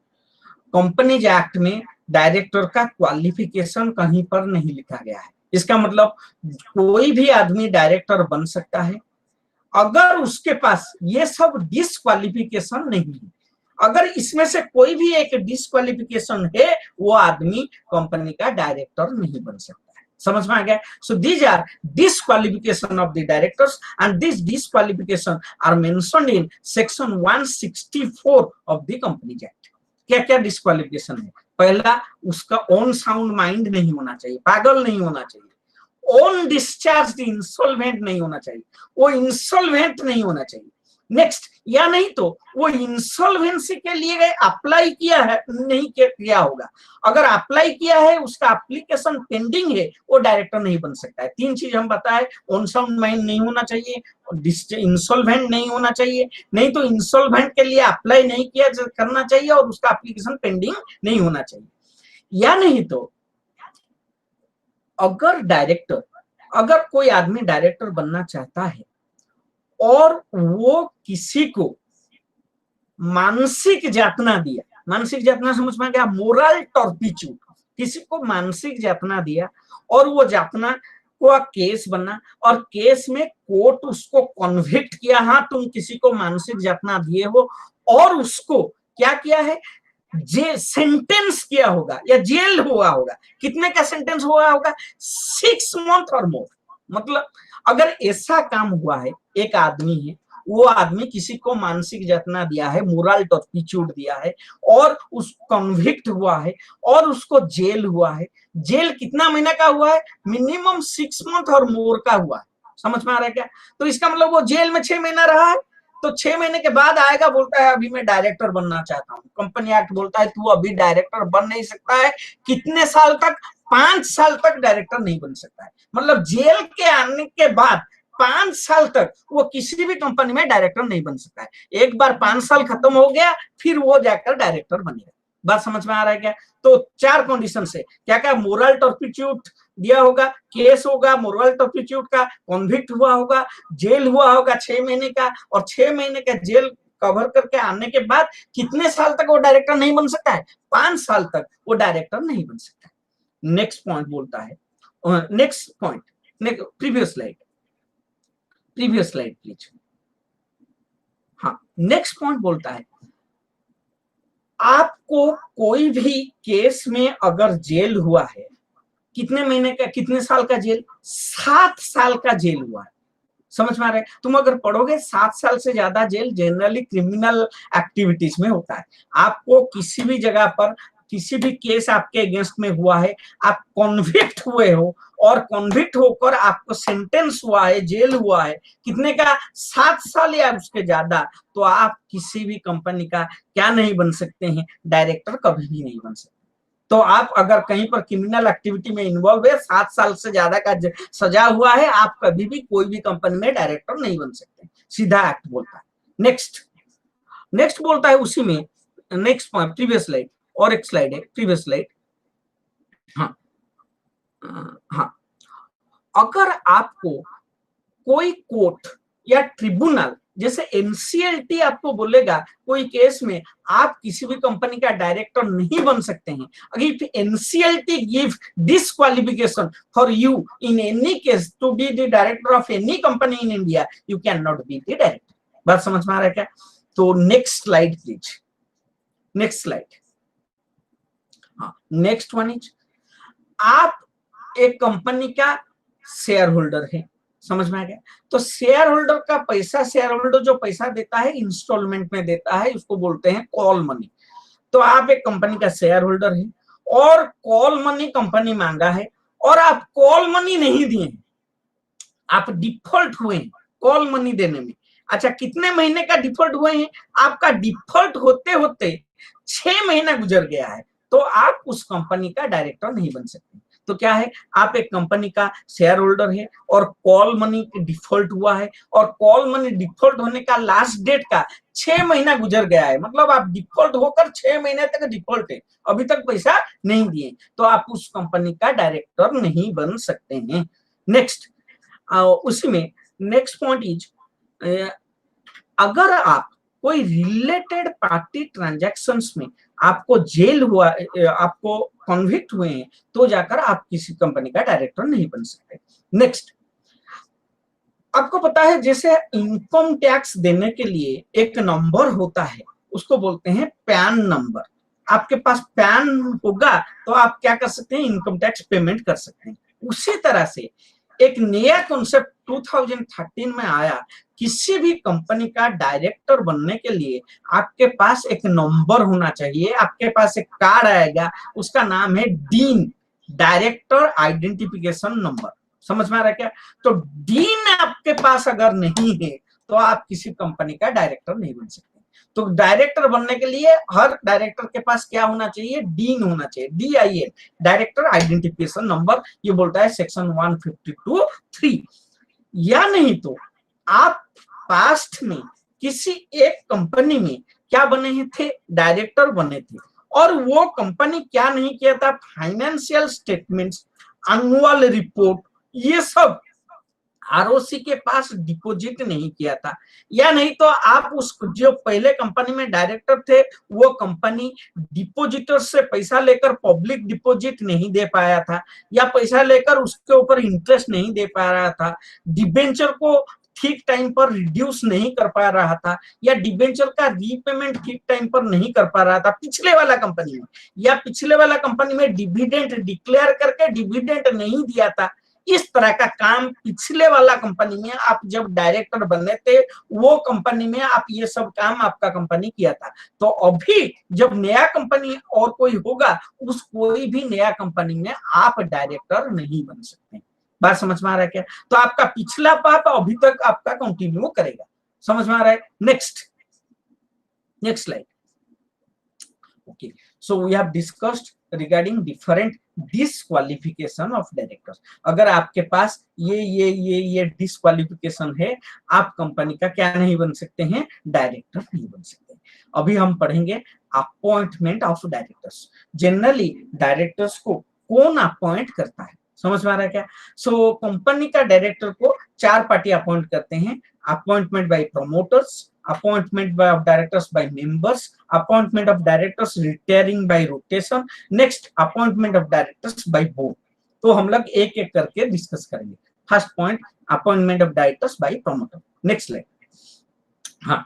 Companies act में डायरेक्टर का क्वालिफिकेशन कहीं पर नहीं लिखा गया है। इसका मतलब कोई भी आदमी डायरेक्टर बन सकता है अगर उसके पास ये सब डिसक्वालिफिकेशन नहीं है। अगर इसमें से कोई भी एक डिसक्वालिफिकेशन है, वो आदमी कंपनी का डायरेक्टर नहीं बन सकता है। समझ में आ गया? So these are disqualification of the directors and this disqualification are mentioned in section 164 of the companies act. क्या क्या डिसक्वालिफिकेशन है? पहला, उसका ओन साउंड माइंड नहीं होना चाहिए, पागल नहीं होना चाहिए। ओन डिस्चार्ज इंसॉल्वेंट नहीं होना चाहिए, वो इंसॉल्वेंट नहीं होना चाहिए। नेक्स्ट, या नहीं तो वो इंसॉल्वेंसी के लिए अप्लाई किया है नहीं किया होगा। अगर अप्लाई किया है, उसका एप्लीकेशन पेंडिंग है, वो डायरेक्टर नहीं बन सकता है। तीन चीज हम बताए, ऑन साउंड माइंड नहीं होना चाहिए, इंसॉल्वेंट नहीं होना चाहिए, नहीं तो इंसॉल्वेंट के लिए अप्लाई नहीं किया करना चाहिए, और उसका एप्लीकेशन पेंडिंग नहीं होना चाहिए। या नहीं तो अगर कोई आदमी डायरेक्टर बनना चाहता है और वो किसी को मानसिक यातना दिया, मानसिक यातना समझ में आ गया? मोरल टॉर्पिट्यूड, किसी को मानसिक यातना दिया और वो यातना को केस बना और केस में कोर्ट उसको कन्विक्ट किया, हाँ तुम किसी को मानसिक यातना दिए हो, और उसको क्या किया है? सेंटेंस किया होगा या जेल हुआ होगा। कितने का सेंटेंस हुआ होगा? 6 months और मोर। मतलब अगर ऐसा काम हुआ है, एक आदमी है, वो आदमी किसी को मानसिक यातना दिया है, मोरल टॉर्पिट्यूड दिया है, और उस कन्विक्ट हुआ है और उसको जेल हुआ है। जेल कितना महीना का हुआ है? मिनिमम 6 months और मोर का हुआ है। समझ में आ रहा है क्या? तो इसका मतलब वो जेल में 6 महीना रहा है, तो 6 महीने के बाद आएगा, बोलता है अभी मैं डायरेक्टर बनना चाहता हूँ। कंपनी एक्ट बोलता है तू अभी डायरेक्टर बन नहीं सकता है। कितने साल तक? 5 साल तक डायरेक्टर नहीं बन सकता है। मतलब जेल के आने के बाद 5 साल तक वो किसी भी कंपनी में डायरेक्टर नहीं बन सकता है। एक बार 5 साल खत्म हो गया, फिर वो जाकर डायरेक्टर बनेगा। बात समझ में आ रहा है क्या? तो 4 कंडीशन से क्या क्या? मोरल टॉर्पिट्यूड दिया होगा, केस होगा मोरल टॉर्पिट्यूड का, कन्विक्ट हुआ होगा, जेल हुआ होगा 6 महीने का, और 6 महीने का जेल कवर करके आने के बाद कितने साल तक वो डायरेक्टर नहीं बन सकता है? 5 साल तक वो डायरेक्टर नहीं बन सकता है। नेक्स्ट पॉइंट बोलता है, next point, previous slide please. हाँ, नेक्स्ट पॉइंट बोलता है आपको कोई भी केस में अगर जेल हुआ है, कितने महीने का, कितने साल का जेल? 7 साल का जेल हुआ है। समझ में आ रहा है? तुम अगर पढ़ोगे 7 साल से ज्यादा जेल जनरली क्रिमिनल एक्टिविटीज में होता है। आपको किसी भी जगह पर किसी भी केस आपके अगेंस्ट में हुआ है, आप कन्विक्ट हुए हो और कन्विक्ट होकर आपको सेंटेंस हुआ है, जेल हुआ है, कितने का? 7 साल या उसके ज्यादा, तो आप किसी भी कंपनी का क्या नहीं बन सकते हैं? डायरेक्टर कभी भी नहीं बन सकते। तो आप अगर कहीं पर क्रिमिनल एक्टिविटी में इन्वॉल्व है, 7 साल से ज्यादा का सजा हुआ है, आप कभी भी कोई भी कंपनी में डायरेक्टर नहीं बन सकते। सीधा एक्ट बोलता है। नेक्स्ट बोलता है उसी में, नेक्स्ट पॉइंट, प्रीवियस स्लाइड, और एक स्लाइड है, प्रीवियस स्लाइड। हाँ, अगर आपको कोई कोर्ट या ट्रिब्यूनल जैसे एनसीएलटी आपको बोलेगा कोई केस में आप किसी भी कंपनी का डायरेक्टर नहीं बन सकते हैं। अगर NCLT give disqualification for you in any case to be the director of any company in India, you can not be the director. बात समझ में आ रहा है क्या? तो next slide please, next slide. हाँ, नेक्स्ट वन इज, आप एक कंपनी का शेयर होल्डर है, समझ में आ गया? तो शेयर होल्डर का पैसा, शेयर होल्डर जो पैसा देता है इंस्टॉलमेंट में देता है, उसको बोलते हैं कॉल मनी। तो आप एक कंपनी का शेयर होल्डर है और कॉल मनी कंपनी मांगा है और आप कॉल मनी नहीं दिए, आप डिफॉल्ट हुए हैं कॉल मनी देने में। अच्छा, कितने महीने का डिफॉल्ट हुए हैं? आपका डिफॉल्ट होते होते 6 महीना गुजर गया है, तो आप उस कंपनी का डायरेक्टर नहीं बन सकते। तो क्या है, आप एक कंपनी का शेयर होल्डर है और कॉल मनी डिफॉल्ट हुआ है और कॉल मनी डिफॉल्ट होने का लास्ट डेट का 6 महीना गुजर गया है, मतलब आप डिफॉल्ट होकर 6 महीने तक डिफॉल्ट है, अभी तक पैसा नहीं दिए, तो आप उस कंपनी का डायरेक्टर नहीं बन सकते हैं। नेक्स्ट, उसी में नेक्स्ट पॉइंट इज, अगर आप कोई रिलेटेड पार्टी ट्रांजैक्शंस में आपको जेल हुआ, आपको कन्विक्ट हुए हैं, तो जाकर आप किसी कंपनी का डायरेक्टर नहीं बन सकते। नेक्स्ट, आपको पता है जैसे इनकम टैक्स देने के लिए एक नंबर होता है, उसको बोलते हैं पैन नंबर। आपके पास पैन होगा तो आप क्या कर सकते हैं, इनकम टैक्स पेमेंट कर सकते हैं। उसी तरह से एक नया कॉन्सेप्ट 2013 में आया, किसी भी कंपनी का डायरेक्टर बनने के लिए आपके पास एक नंबर होना चाहिए, आपके पास एक कार्ड आएगा, उसका नाम है डीन, डायरेक्टर आइडेंटिफिकेशन नंबर। समझ में आ रहा है क्या? तो डीन आपके पास अगर नहीं है तो आप किसी कंपनी का डायरेक्टर नहीं बन सकते। तो डायरेक्टर बनने के लिए हर डायरेक्टर के पास क्या होना चाहिए, डीन होना चाहिए, DIN, डायरेक्टर आइडेंटिफिकेशन नंबर, ये बोलता है सेक्शन 152(3). या नहीं तो आप पास्ट में किसी एक कंपनी में क्या बने थे, डायरेक्टर बने थे, और वो कंपनी क्या नहीं किया था, फाइनेंशियल स्टेटमेंट्स, एनुअल रिपोर्ट, ये सब ROC के पास डिपॉजिट नहीं किया था। या नहीं तो आप उस जो पहले कंपनी में डायरेक्टर थे वो कंपनी डिपॉजिटर से पैसा लेकर पब्लिक डिपॉजिट नहीं दे पाया था, या पैसा लेकर उसके ऊपर इंटरेस्ट नहीं दे पा रहा था, डिबेंचर को ठीक टाइम पर रिड्यूस नहीं कर पा रहा था, या डिबेंचर का रीपेमेंट ठीक टाइम पर नहीं कर पा रहा था पिछले वाला कंपनी में, या पिछले वाला कंपनी में डिविडेंड डिक्लेयर करके डिविडेंड नहीं दिया था, इस तरह का काम पिछले वाला कंपनी में आप जब डायरेक्टर बने थे वो कंपनी में आप ये सब काम आपका कंपनी किया था। तो अभी जब नया कंपनी और कोई होगा, उस कोई भी नया कंपनी में आप डायरेक्टर नहीं बन सकते। बात समझ में आ रहा है क्या? तो आपका पिछला पाप अभी तक आपका कंटिन्यू करेगा। समझ में आ रहा है? Next slide. Okay, so we have discussed regarding different disqualification of directors. अगर आपके पास ये डिस्क्वालिफिकेशन है, आप कंपनी का क्या नहीं बन सकते हैं, डायरेक्टर नहीं बन सकते। अभी हम पढ़ेंगे appointment of directors. Generally directors को कौन अपॉइंट करता है, समझ में आ रहा है क्या? सो कंपनी का डायरेक्टर को 4 पार्टी अपॉइंट करते हैं, appointment bye promoters, appointment by of directors by members, appointment of directors retiring by rotation, next appointment of directors by board। तो हम लोग एक एक करके डिस्कस करेंगे। First point, appointment of directors bye promoter. Next slide. हाँ,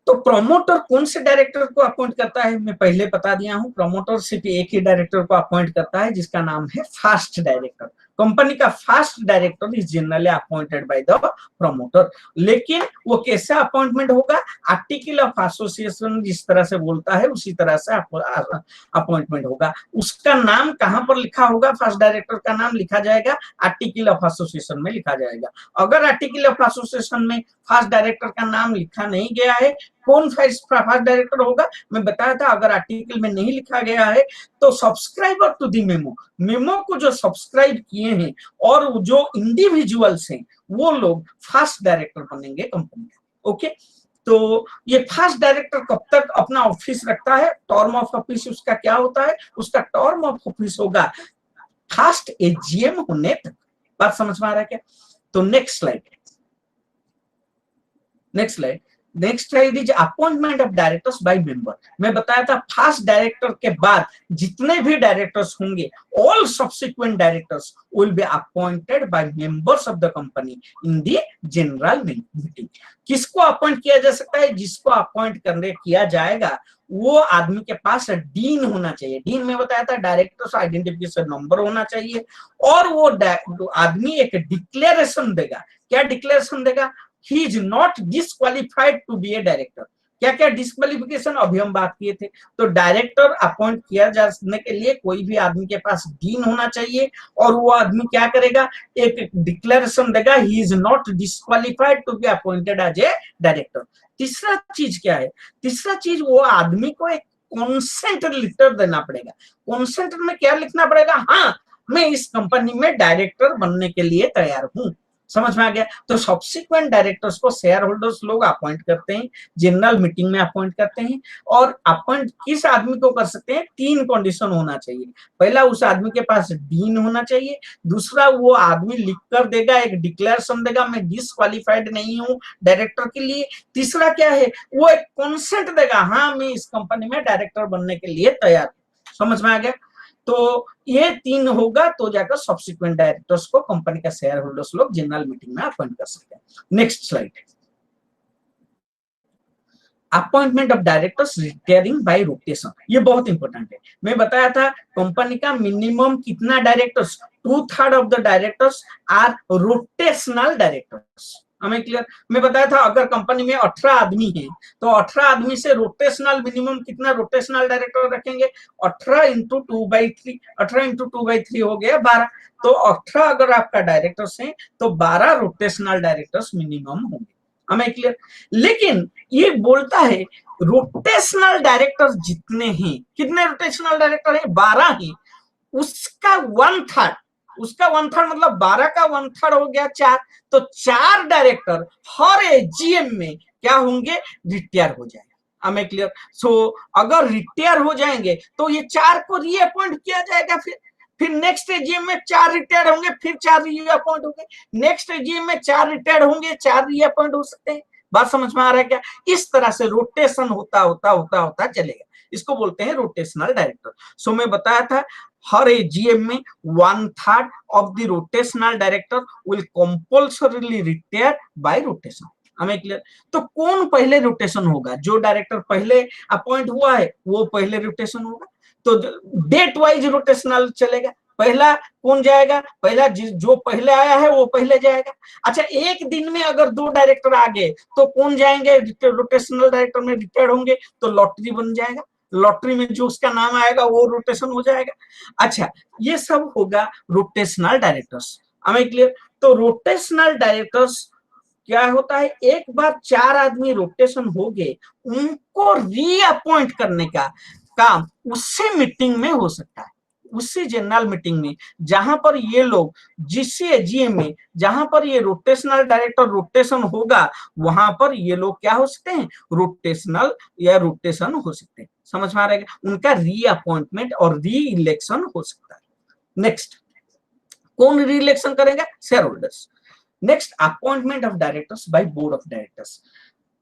तो promoter कौन से डायरेक्टर को अपॉइंट करता है, मैं पहले बता दिया हूं। प्रमोटर सिर्फ एक ही डायरेक्टर को अपॉइंट करता है जिसका नाम है फर्स्ट डायरेक्टर। कंपनी का first director is generally appointed by the promoter. लेकिन वो कैसे अपॉइंटमेंट होगा, आर्टिकल ऑफ एसोसिएशन जिस तरह से बोलता है उसी तरह से अपॉइंटमेंट होगा। उसका नाम कहां पर लिखा होगा, फर्स्ट डायरेक्टर का नाम लिखा जाएगा आर्टिकल ऑफ एसोसिएशन में लिखा जाएगा। अगर आर्टिकल ऑफ एसोसिएशन में फर्स्ट डायरेक्टर का नाम लिखा नहीं गया है, कौन फर्स्ट डायरेक्टर होगा, मैं बताया था। अगर आर्टिकल में नहीं लिखा गया है तो सब्सक्राइबर टू दी मेमो को जो सब्सक्राइब किए हैं और जो इंडिविजुअल्स हैं वो लोग फर्स्ट डायरेक्टर बनेंगे कंपनी का। ओके, तो ये फर्स्ट डायरेक्टर कब तक अपना ऑफिस रखता है, टर्म ऑफ ऑफिस उसका क्या होता है, उसका टर्म ऑफ ऑफिस होगा फर्स्ट AGM होने तक। बात समझ में आ रहा है क्या? तो next slide. Next slide. Next slide is appointment of directors by member. मैं बताया था फर्स्ट डायरेक्टर के बाद जितने भी डायरेक्टर्स होंगे, all subsequent directors will be appointed by members of the company in the general meeting. किसको अपॉइंट किया जा सकता है? जिसको अपॉइंट करने किया जाएगा वो आदमी के पास डीन होना चाहिए। डीन में बताया था डायरेक्टर्स आइडेंटिफिकेशन नंबर होना चाहिए, और वो आदमी एक डिक्लेरेशन देगा। क्या डिक्लेरेशन देगा? He is not disqualified to be a director. क्या क्या डिस्क्वालिफिकेशन अभी हम बात किए थे। तो डायरेक्टर अपॉइंट किया जाने के लिए कोई भी आदमी के पास डीन होना चाहिए, और वो आदमी क्या करेगा? एक डिक्लेरेशन देगा, he is not disqualified to be appointed as a director. तीसरा चीज क्या है? तीसरा चीज वो आदमी को एक कॉन्सेंट लेटर देना पड़ेगा। कॉन्सेंट में क्या लिखना पड़ेगा? हाँ, मैं इस कंपनी में डायरेक्टर बनने के लिए तैयार हूं। समझ में आ गया? तो सब्सिक्वेंट डायरेक्टर्स को शेयर होल्डर्स लोग अपॉइंट करते हैं, जनरल मीटिंग में अपॉइंट करते हैं। और अपॉइंट किस आदमी को कर सकते हैं? 3 कंडीशन होना चाहिए। पहला, उस आदमी के पास डीन होना चाहिए। दूसरा, वो आदमी लिख कर देगा, एक डिक्लेरेशन देगा, मैं डिसक्वालिफाइड नहीं हूं डायरेक्टर के लिए। तीसरा क्या है? वो एक कॉन्सेंट देगा, हाँ मैं इस कंपनी में डायरेक्टर बनने के लिए तैयार हूं। समझ में आ गया? तो ये 3 होगा तो जाकर सब्सिक्वेंट डायरेक्टर्स को कंपनी का शेयर होल्डर्स लोग जनरल मीटिंग में अपॉइंट कर सकते हैं। Next slide. Appointment of directors retiring bye rotation, ये बहुत इंपॉर्टेंट है। मैं बताया था कंपनी का मिनिमम कितना directors, 2/3 of the directors are rotational directors. हमें क्लियर? मैं बताया था अगर कंपनी में 18 आदमी हैं तो 18 आदमी से रोटेशनल मिनिमम कितना रोटेशनल डायरेक्टर रखेंगे? 18 इंटू 2/3, 18 इंटू 2/3 हो गया 12। तो 18 अगर आपका डायरेक्टर्स हैं तो 12 रोटेशनल डायरेक्टर्स मिनिमम होंगे। हमें क्लियर? लेकिन ये बोलता है रोटेशनल डायरेक्टर जितने हैं, कितने रोटेशनल डायरेक्टर हैं? 12 हैं। उसका 1/3, उसका 1/3 मतलब 12 का 1/3 हो गया 4। तो 4 डायरेक्टर हर एजीएम में क्या होंगे? रिटायर हो जाएगा। हमें क्लियर? सो अगर रिटायर हो जाएंगे तो ये 4 को रीअपॉइंट किया जाएगा। फिर नेक्स्ट एजीएम में 4 रिटायर होंगे, फिर 4 रीअपॉइंट होंगे। नेक्स्ट एजीएम में 4 रिटायर होंगे, 4 रीअपॉइंट हो सकते हैं। बात समझ में आ रहा है क्या? इस तरह से रोटेशन होता होता होता होता चलेगा। इसको बोलते हैं रोटेशनल डायरेक्टर। सो मैं बताया था हर एजीएम में 1/3 of the rotational director will compulsorily retire bye rotation. हमें क्लियर? तो कौन पहले रोटेशन होगा? जो डायरेक्टर पहले अपॉइंट हुआ है वो पहले रोटेशन होगा। तो डेट वाइज रोटेशनल चलेगा। पहला कौन जाएगा? पहला जो पहले आया है वो पहले जाएगा। अच्छा, एक दिन में अगर 2 डायरेक्टर आ गए तो कौन जाएंगे रोटेशनल डायरेक्टर में रिटायर होंगे? तो लॉटरी बन जाएगा। लॉटरी में जो उसका नाम आएगा वो रोटेशन हो जाएगा। अच्छा, ये सब होगा रोटेशनल डायरेक्टर्स। हमें क्लियर? तो रोटेशनल डायरेक्टर्स क्या होता है? एक बार 4 आदमी रोटेशन हो गए, उनको रीअपॉइंट करने का काम उसी मीटिंग में हो सकता है, उसी जनरल मीटिंग में जहां पर ये लोग, जिस एजीएम में जहां पर ये रोटेशनल डायरेक्टर रोटेशन होगा, वहां पर ये लोग क्या हो सकते हैं? रोटेशनल या रोटेशन हो सकते हैं। समझ में आ रहा है? उनका रीअपॉइंटमेंट और री इलेक्शन हो सकता है। नेक्स्ट, कौन री इलेक्शन करेगा? Share holders. Next, appointment of directors by board of directors.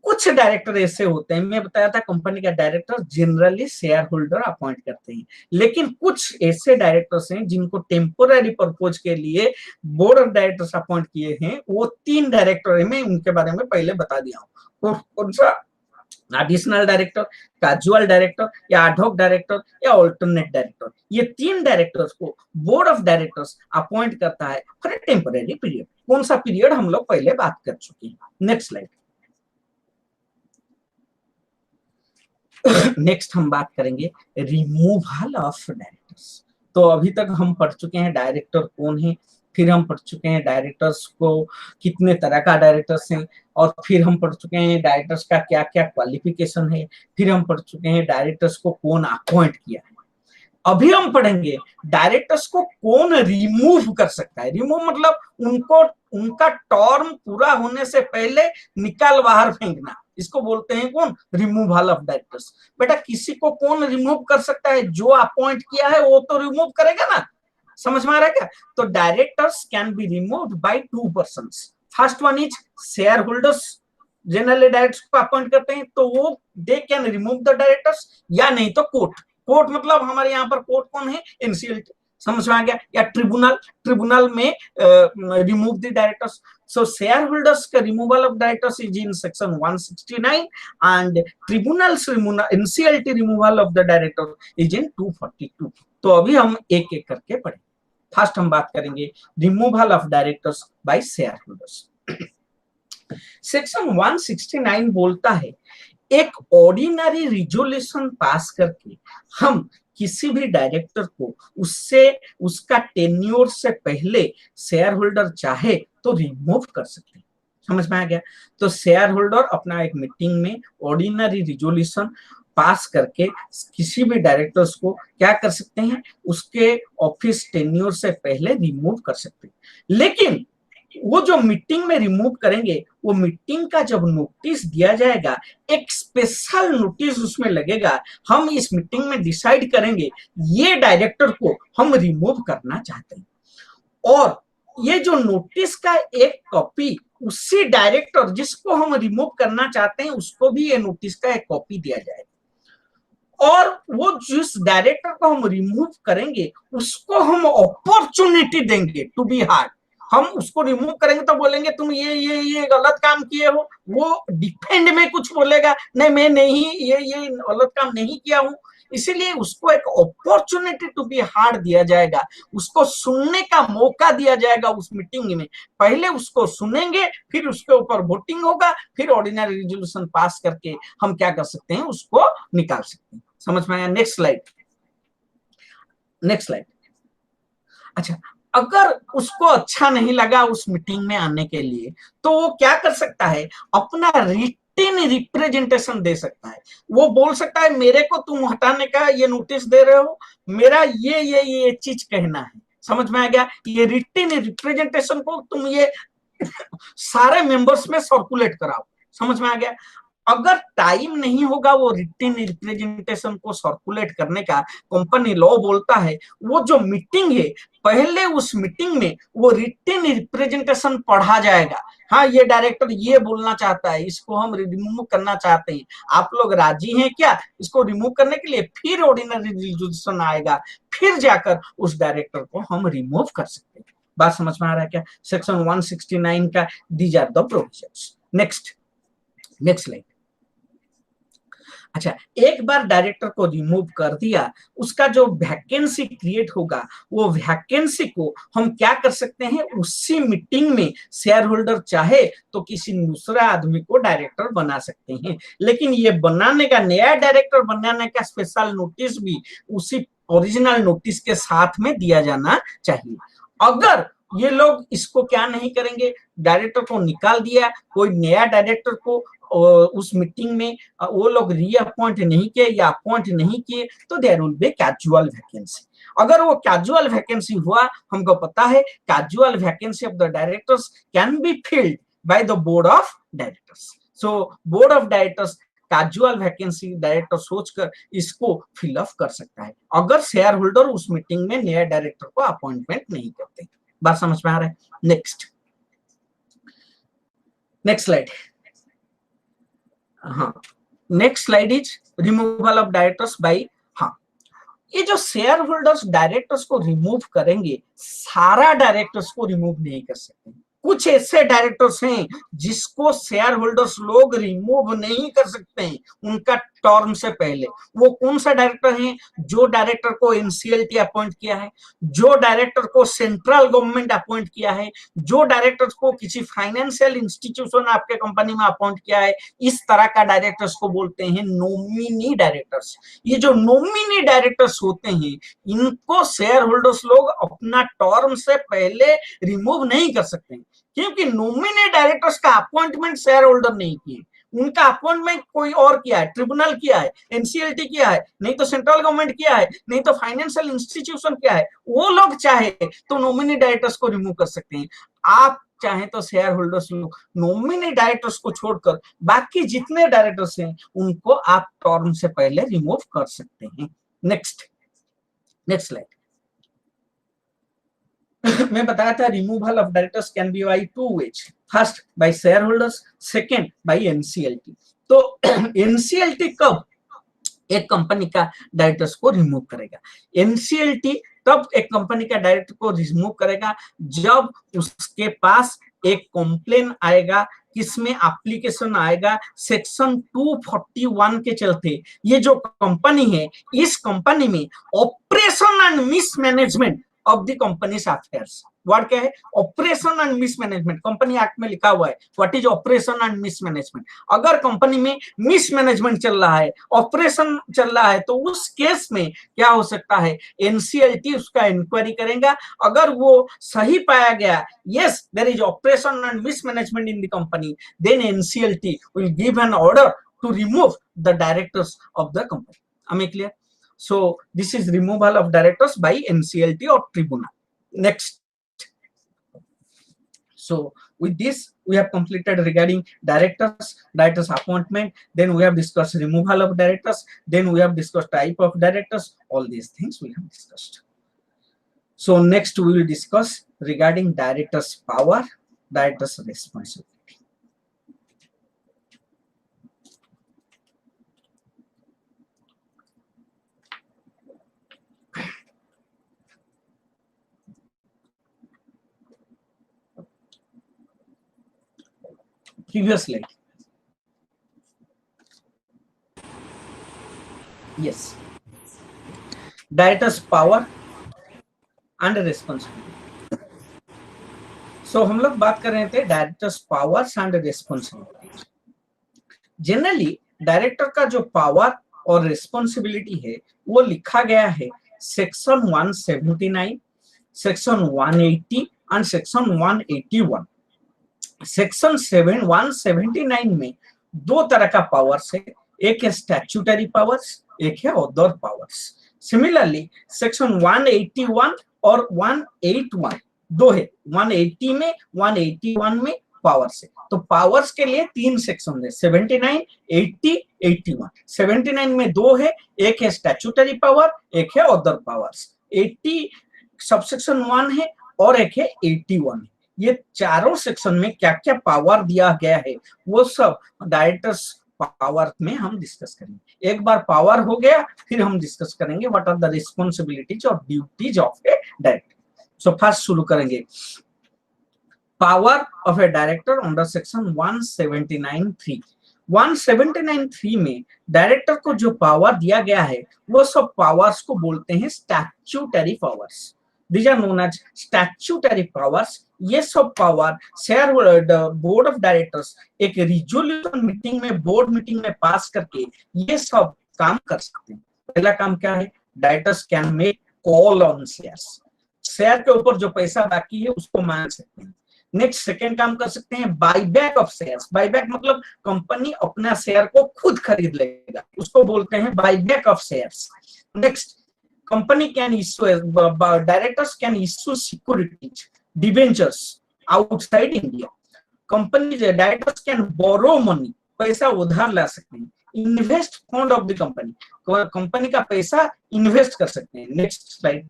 कुछ डायरेक्टर ऐसे होते हैं, मैं बताया था कंपनी का director generally share holder appoint करते हैं, लेकिन कुछ ऐसे डायरेक्टर्स हैं जिनको टेम्पोररी पर्पज के लिए बोर्ड ऑफ डायरेक्टर्स अपॉइंट किए हैं। वो 3 डायरेक्टर है, मैं उनके बारे में पहले बता दिया हूँ। कौन सा? एडिशनल डायरेक्टर, कैजुअल डायरेक्टर, या एडहॉक डायरेक्टर, या अल्टरनेट डायरेक्टर। ये 3 डायरेक्टर्स को बोर्ड ऑफ डायरेक्टर्स अपॉइंट करता है फॉर ए टेम्पोररी पीरियड। कौन सा पीरियड हम लोग पहले बात कर चुके हैं। Next slide. नेक्स्ट हम बात करेंगे रिमूवल ऑफ डायरेक्टर्स। तो अभी तक हम पढ़ चुके हैं डायरेक्टर कौन है, फिर हम पढ़ चुके हैं डायरेक्टर्स को कितने तरह का डायरेक्टर्स हैं, और फिर हम पढ़ चुके हैं डायरेक्टर्स का क्या क्या क्वालिफिकेशन है, फिर हम पढ़ चुके हैं डायरेक्टर्स को कौन अपॉइंट किया है। अभी हम पढ़ेंगे डायरेक्टर्स को कौन रिमूव कर सकता है। रिमूव मतलब उनको, उनका टर्म पूरा होने से पहले निकाल बाहर फेंकना, इसको बोलते हैं कौन? Removal of directors. बेटा, किसी को कौन रिमूव कर सकता है? जो अपॉइंट किया है वो तो रिमूव करेगा ना। समझ में आ रहा है क्या? तो directors can be removed by 2 persons. First one is share holders, generally directors को अपॉइंट करते हैं, तो वो they can remove the directors, या नहीं तो कोर्ट। कोर्ट मतलब हमारे यहाँ पर कोर्ट कौन है, एनसीएलटी, समझ में आ गया, या ट्रिब्यूनल, ट्रिब्यूनल में remove the directors. So shareholders का removal of directors is in section 169 and tribunal's removal, NCLT removal of the director is in 242। तो अभी हम एक एक करके पढ़ें। फर्स्ट हम बात करेंगे removal of directors bye shareholders. Section 169 बोलता है एक ऑर्डिनरी रिजोल्यूशन पास करके हम किसी भी डायरेक्टर को उससे उसका टेन्योर से पहले शेयर होल्डर चाहे तो रिमूव कर सकते हैं। समझ में आ गया। तो शेयर होल्डर अपना एक मीटिंग में ऑर्डिनरी रिजोल्यूशन पास करके किसी भी डायरेक्टर्स को क्या कर सकते हैं, उसके ऑफिस टेन्योर से पहले रिमूव कर सकते हैं। लेकिन वो जो मीटिंग में रिमूव करेंगे, वो मीटिंग का जब नोटिस दिया जाएगा, एक स्पेशल नोटिस उसमें लगेगा, हम इस मीटिंग में डिसाइड करेंगे ये डायरेक्टर को हम रिमूव करना चाहते हैं, और ये जो नोटिस का एक कॉपी उसी डायरेक्टर जिसको हम रिमूव करना चाहते हैं उसको भी ये नोटिस का एक कॉपी दिया जाएगा, और वो जिस डायरेक्टर को हम रिमूव करेंगे उसको हम अपॉर्चुनिटी देंगे टू बी हार्ड। हम उसको रिमूव करेंगे तो बोलेंगे तुम ये गलत काम किए हो, वो डिफेंड में कुछ बोलेगा, नहीं मैं नहीं ये गलत काम नहीं किया हूं, इसीलिए उसको एक अपॉर्चुनिटी टू बी हार्ड दिया जाएगा, उसको सुनने का मौका दिया जाएगा उस मीटिंग में। पहले उसको सुनेंगे, फिर उसके ऊपर वोटिंग होगा, फिर ऑर्डिनरी रिजोल्यूशन पास करके हम क्या कर सकते हैं, उसको निकाल सकते हैं। समझ में आया। Next slide, next slide. अच्छा, अगर उसको अच्छा नहीं लगा उस मीटिंग में आने के लिए, तो वो क्या कर सकता है, अपना रिटन रिप्रेजेंटेशन दे सकता है। वो बोल सकता है मेरे को तुम हटाने का ये नोटिस दे रहे हो, मेरा ये चीज कहना है। समझ में आ गया। ये रिटन रिप्रेजेंटेशन को तुम ये सारे मेंबर्स में सर्कुलेट कराओ। समझ में आ गया। अगर टाइम नहीं होगा वो रिटन रिप्रेजेंटेशन को सर्कुलेट करने का, कंपनी लॉ बोलता है वो जो मीटिंग है पहले उस मीटिंग में वो रिटन रिप्रेजेंटेशन पढ़ा जाएगा। हाँ, ये डायरेक्टर ये बोलना चाहता है, इसको हम रिमूव करना चाहते हैं, आप लोग राजी हैं क्या इसको रिमूव करने के लिए? फिर ऑर्डिनरी रिजोल्यूशन आएगा, फिर जाकर उस डायरेक्टर को हम रिमूव कर सकते हैं। बात समझ में आ रहा है क्या? सेक्शन 169 का these are the provisions. Next slide. अच्छा, एक बार डायरेक्टर को रिमूव कर दिया, उसका जो वैकेंसी क्रिएट होगा, वो वैकेंसी को हम क्या कर सकते हैं, उसी मीटिंग में शेयर होल्डर चाहे तो किसी दूसरा आदमी को डायरेक्टर बना सकते हैं। लेकिन ये बनाने का, नया डायरेक्टर बनाने का स्पेशल नोटिस भी उसी ओरिजिनल नोटिस के साथ में दिया जाना चाहिए। अगर ये लोग इसको क्या नहीं करेंगे, डायरेक्टर को निकाल दिया, कोई नया डायरेक्टर को उस मीटिंग में वो लोग रीअपॉइंट नहीं किए या अपॉइंट नहीं किए, तो there will be casual vacancy. अगर वो कैजुअल वैकेंसी हुआ, हमको पता है casual vacancy of the directors can be filled by the board of directors. So board of directors casual vacancy director सोचकर इसको फिल अप कर सकता है, अगर शेयर होल्डर उस मीटिंग में नया डायरेक्टर को अपॉइंटमेंट नहीं करते। बात समझ में आ रहा है? Next slide. हाँ, next slide is removal of directors by. हाँ, ये जो शेयर होल्डर्स डायरेक्टर्स को रिमूव करेंगे, सारा डायरेक्टर्स को रिमूव नहीं कर सकते। कुछ ऐसे डायरेक्टर्स हैं जिसको शेयर होल्डर्स लोग रिमूव नहीं कर सकते हैं उनका टर्म से पहले। वो कौन सा डायरेक्टर है? जो डायरेक्टर को एनसीएलटी अपॉइंट किया है, जो डायरेक्टर को सेंट्रल गवर्नमेंट अपॉइंट किया है, जो डायरेक्टर को किसी फाइनेंशियल इंस्टीट्यूशन आपके कंपनी में अपॉइंट किया है, इस तरह का डायरेक्टर्स को बोलते हैं नॉमिनी डायरेक्टर्स। ये जो नॉमिनी डायरेक्टर्स होते हैं, इनको शेयर होल्डर्स लोग अपना टर्म से पहले रिमूव नहीं कर सकते, क्योंकि नॉमिनी डायरेक्टर्स का अपॉइंटमेंट शेयर होल्डर नहीं किए, उनका अपॉइंटमेंट कोई और किया है, ट्रिब्यूनल किया है, एनसीएलटी किया है, नहीं तो सेंट्रल गवर्नमेंट किया है, नहीं तो फाइनेंशियल इंस्टीट्यूशन किया है। वो लोग चाहे तो नॉमिनी डायरेक्टर्स को रिमूव कर सकते हैं। आप चाहे तो शेयर होल्डर्स लोग नॉमिनी डायरेक्टर्स को छोड़कर बाकी जितने डायरेक्टर्स हैं उनको आप टर्म से पहले रिमूव कर सकते हैं। Next slide. मैं बताया था removal of directors can be by two ways, first by share holders, second by NCLT. तो एनसीएलटी कब एक कंपनी का डायरेक्टर्स को रिमूव करेगा? एनसीएलटी तब एक कंपनी का डायरेक्टर को रिमूव करेगा जब उसके पास एक कंप्लेन आएगा, किसमें एप्लीकेशन आएगा सेक्शन 241 के चलते ये जो कंपनी है, इस कंपनी में operation and mismanagement of the companies affairs. Word क्या है? Operation and mismanagement. Company act में लिखा हुआ है what is operation and mismanagement. अगर कंपनी में मिसमैनेजमेंट चल रहा है, ऑपरेशन चल रहा है, तो उस केस में क्या हो सकता है? एनसीएलटी उसका इंक्वायरी करेगा। अगर वो सही पाया गया yes there is operation and mismanagement in the company, then NCLT will give an order to remove the directors of the company. am I clear? So this is removal of directors by NCLT or tribunal. Next, so with this we have completed regarding directors appointment, then we have discussed removal of directors, then we have discussed type of directors. All these things we have discussed. So next we will discuss regarding directors power, directors responsibility. Previous slide. Yes. Directors power and responsibility. So हम लोग बात कर रहे थे directors powers and responsibility. Generally director का जो power और responsibility है वो लिखा गया है section 179, section 180 and section 181। Section 179 में दो तरह का पावर्स है, एक है स्टैट्यूटरी पावर्स, एक है अदर पावर्स। सिमिलरली सेक्शन 181 और 181 दो है, 180 में 181 में पावर्स है। तो पावर्स के लिए तीन सेक्शन है, 79, 80, 81। 79 में दो है, एक है स्टैट्यूटरी पावर, एक है अदर पावर्स। 80 सबसेक्शन 1 है और एक है 81 है। ये चारों सेक्शन में क्या क्या पावर दिया गया है वो सब डायरेक्टर्स पावर में हम डिस्कस करेंगे। एक बार पावर हो गया फिर हम डिस्कस करेंगे व्हाट आर द रिस्पॉन्सिबिलिटीज और duties of a director. So first शुरू करेंगे power of a director under section 179(3). 179(3) में डायरेक्टर को जो पावर दिया गया है वो सब पावर्स को बोलते हैं statutory powers. These are known as statutory powers. ये सब power share board of directors एक रिजोल्यूशन मीटिंग में, बोर्ड मीटिंग में पास करके ये सब काम कर सकते हैं। पहला काम क्या है? Directors can make call on shares. Share के ऊपर जो पैसा बाकी है उसको मांग सकते हैं। नेक्स्ट सेकेंड काम कर सकते हैं बाईबैक ऑफ शेयर्स। बाईबैक मतलब कंपनी अपना शेयर को खुद खरीद लेगा, उसको बोलते हैं buyback of shares. Next company can issue, directors can issue securities, debentures outside India. Company directors can borrow money, पैसा उधार ला सकते हैं। Invest fund of the company, company का पैसा इन्वेस्ट कर सकते हैं। नेक्स्ट स्लाइड,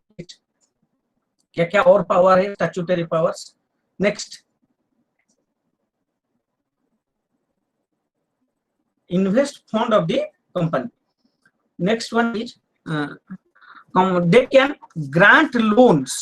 क्या क्या और पावर है statutory powers? Next, invest fund of the company. Next one is they can grant loans.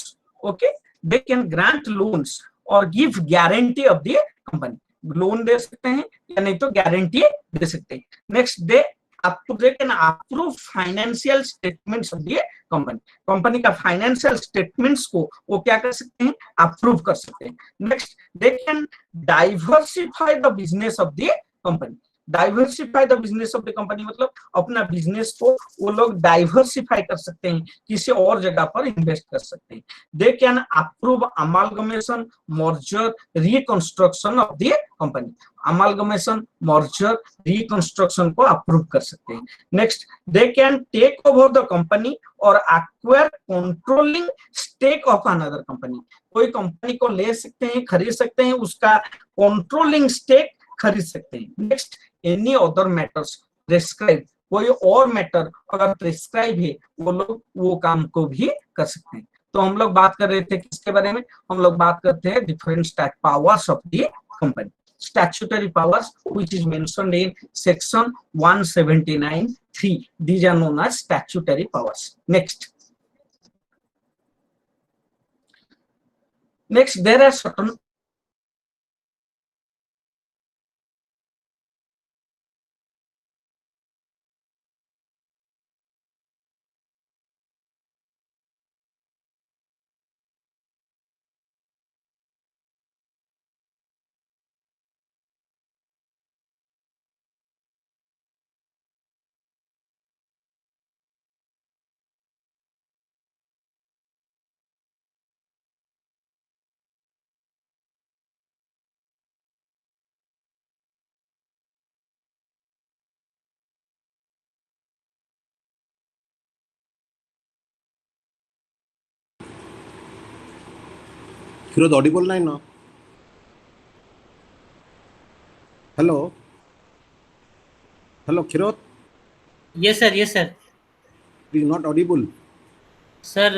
Okay, they can grant loans or give guarantee of the company. Loan दे सकते हैं या नहीं तो गारंटी दे सकते हैं। Next, they can approve financial statements of the company. Company का फाइनेंशियल स्टेटमेंट्स को वो क्या कर सकते हैं? अप्रूव कर सकते हैं। Next, they can diversify the business of the company. Diversify the business of the company मतलब अपना बिजनेस को वो लोग डाइवर्सिफाई कर सकते हैं, किसी और जगह पर इन्वेस्ट कर सकते हैं। They can approve amalgamation, merger, reconstruction of the company. Amalgamation, merger, reconstruction को अप्रूव कर सकते हैं। Next, they can take over the company और acquire controlling stake of another company. कोई कंपनी को ले सकते हैं, खरीद सकते हैं, उसका कंट्रोलिंग स्टेक खरीद सकते हैं। Next, any other matters prescribe, कोई और मैटर अगर प्रिस्क्राइब है वो लोग वो काम को भी कर सकते हैं। तो हम लोग बात कर रहे थे किसके बारे में, हम लोग बात करते हैं different powers of the company, statutory powers which is mentioned in section 179(3). These are known as statutory powers. Next there are certain Kirod audible line now. Hello. Hello, Kirod. Yes, sir. Yes, sir. It is not audible. Sir,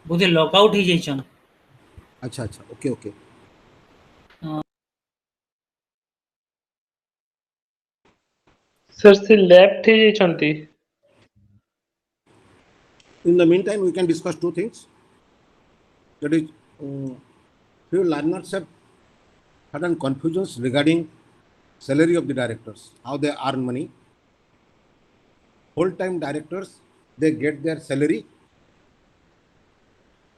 Bodhe lockout ही जाइछन. अच्छा अच्छा, okay okay. Sir, se left ହେଇଯାଇଛନ୍ତି. In the meantime, we can discuss two things. That is, few learners have certain confusions regarding salary of the directors, how they earn money. Full-time directors, they get their salary,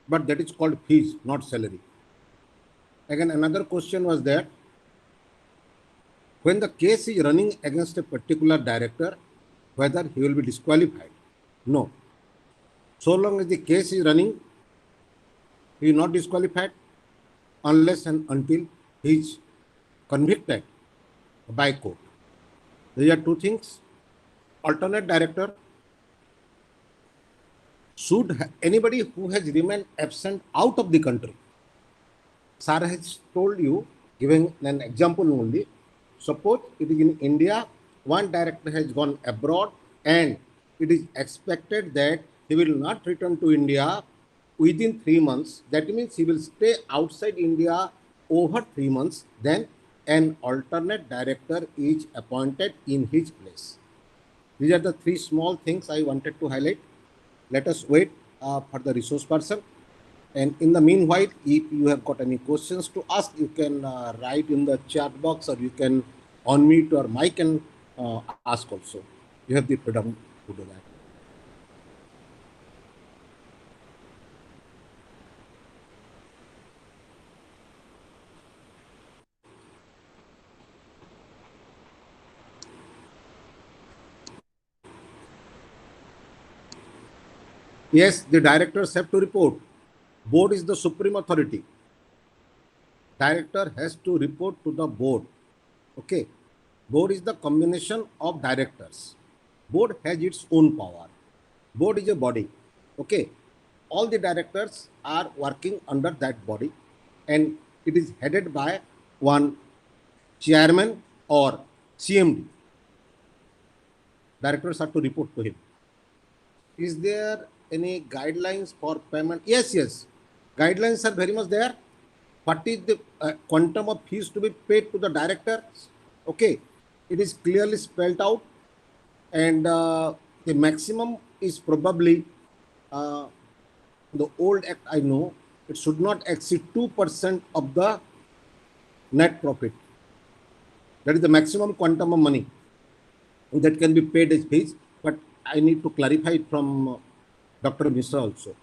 but that is called fees, not salary. Again, another question was that when the case is running against a particular director, whether he will be disqualified. No. So long as the case is running, he is not disqualified unless and until he is convicted by court. These are two things. Alternate director, should anybody who has remained absent out of the country. Sir has told you, giving an example only. Suppose it is in India, one director has gone abroad and it is expected that he will not return to India within 3 months. That means he will stay outside India over 3 months. Then an alternate director is appointed in his place. These are the three small things I wanted to highlight. Let us wait for the resource person. And in the meanwhile, if you have got any questions to ask, you can write in the chat box, or you can unmute your mic and ask also. You have the freedom to do that. Yes, the directors have to report. Board is the supreme authority. Director has to report to the board. Okay. Board is the combination of directors. Board has its own power. Board is a body. Okay. All the directors are working under that body, and it is headed by one chairman or CMD. Directors have to report to him. Is there any guidelines for payment? Yes, yes. Guidelines are very much there. What is the quantum of fees to be paid to the director? Okay. It is clearly spelled out, and the maximum is probably the old act. I know it should not exceed 2% of the net profit. That is the maximum quantum of money that can be paid as fees. But I need to clarify it from Dr. Mishra also.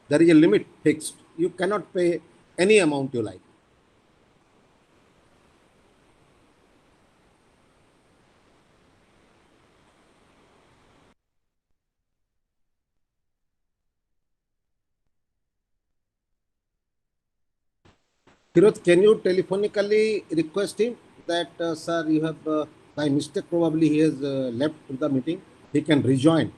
There is a limit fixed. You cannot pay any amount you like. Kirot, can you telephonically request him that, sir, you have, by mistake, probably he has left the meeting. He can rejoin.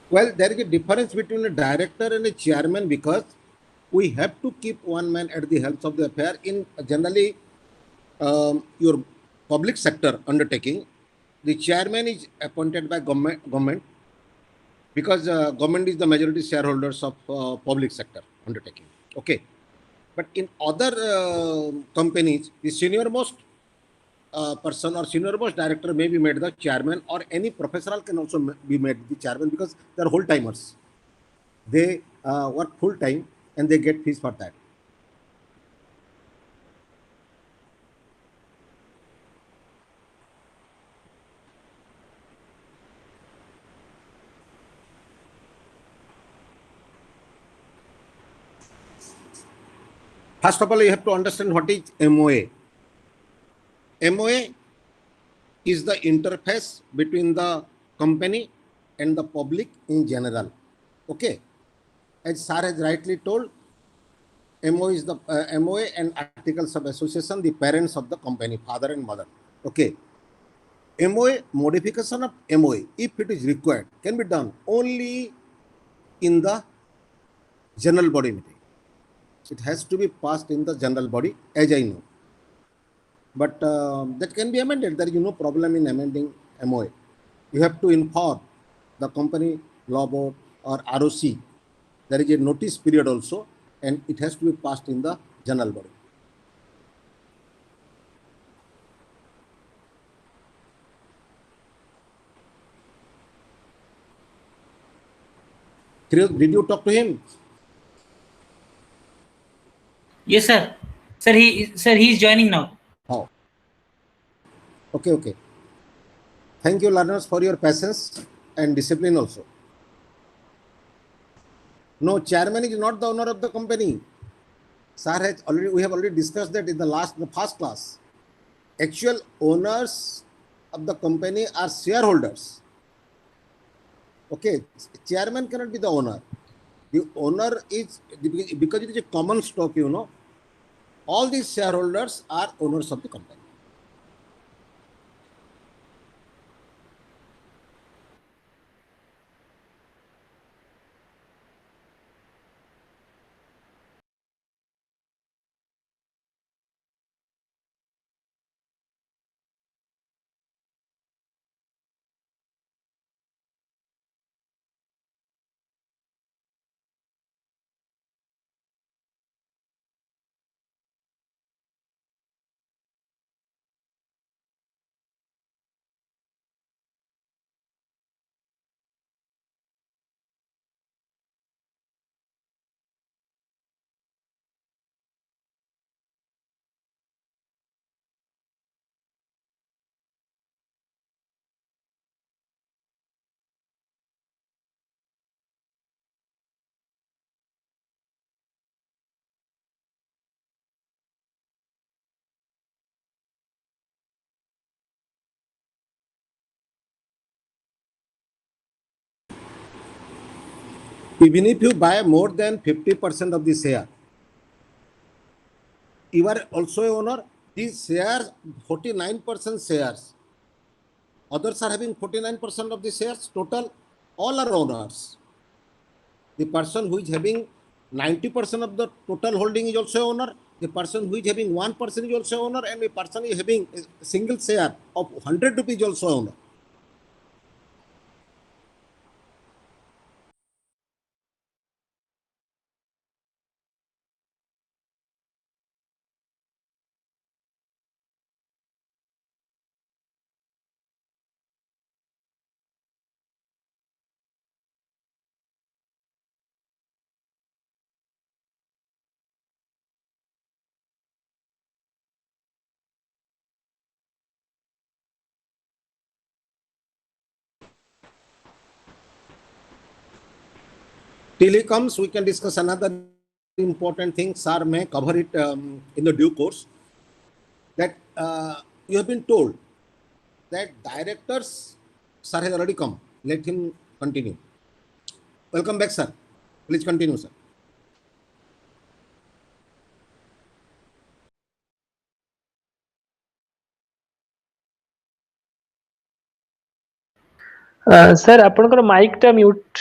Well, there is a difference between a director and a chairman, because we have to keep one man at the helm of the affair. In generally your public sector undertaking, the chairman is appointed by government because government is the majority shareholders of public sector undertaking. Okay, but in other companies, the senior most person or senior most director may be made the chairman, or any professional can also be made the chairman because they are whole timers. They work full time and they get fees for that. First of all, you have to understand what is MOA. MOA is the interface between the company and the public in general. Okay, as Sir has rightly told, MOA is the MOA and articles of association, the parents of the company, father and mother. Okay, MOA, modification of MOA, if it is required, can be done only in the general body meeting. It has to be passed in the general body, as I know. But that can be amended. There is no problem in amending MOA. You have to inform the company law board or ROC. There is a notice period also, and it has to be passed in the general body. Did you talk to him? Yes, sir. Sir, he is joining now. How? Okay, okay. Thank you, learners, for your patience and discipline also. No, chairman is not the owner of the company. Sir has already, we have already discussed that in the first class. Actual owners of the company are shareholders. Okay, chairman cannot be the owner. The owner is, because it is a common stock, you know, all these shareholders are owners of the company. Even if you buy more than 50% of the share, you are also a owner. These shares, 49% shares. Others are having 49% of the shares. Total, all are owners. The person who is having 90% of the total holding is also owner. The person who is having 1% is also owner, and the person is having a single share of 100 rupees is also owner. Till he comes, we can discuss another important thing. Sir may cover it in the due course. That you have been told that directors, sir has already come. Let him continue. Welcome back, sir. Please continue, sir. Sir ଆପଣଙ୍କର Mike ଟା mute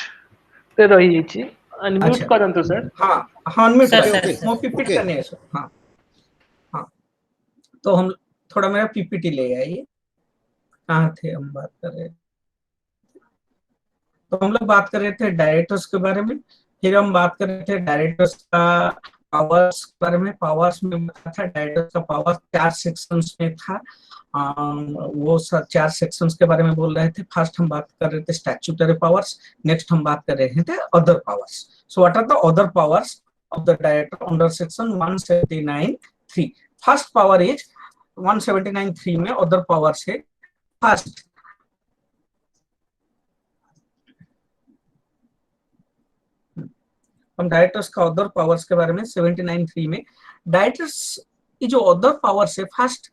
ରେ ରହିଯାଇଛି unmute अच्छा। करंतु sir. हाँ हाँ unmute sir, करें, sir, वो सर। पीपीटी ओके करने है सर। हाँ हाँ, तो हम थोड़ा मेरा पीपीटी ले आइए। कहाँ थे हम बात कर रहे थे? तो हम लोग बात कर रहे थे डायरेक्टर्स के बारे में, फिर हम बात कर रहे थे डायरेक्टर्स का पावर्स के बारे में। पावर्स में बताया था डायरेक्टर्स का पावर 4 सेक्शंस में था। वो सब 4 सेक्शंस के बारे में बोल रहे थे। फर्स्ट हम बात कर रहे थे स्टैट्यूटरी पावर्स, नेक्स्ट हम बात कर रहे थे other powers. So what are the other powers of the director under section 179(3)? First power is 179(3) में अदर पावर्स है। फर्स्ट, हम डायरेक्टर्स का अदर पावर्स के बारे में 79(3) में, डायरेक्टर्स की जो अदर पावर्स है, first,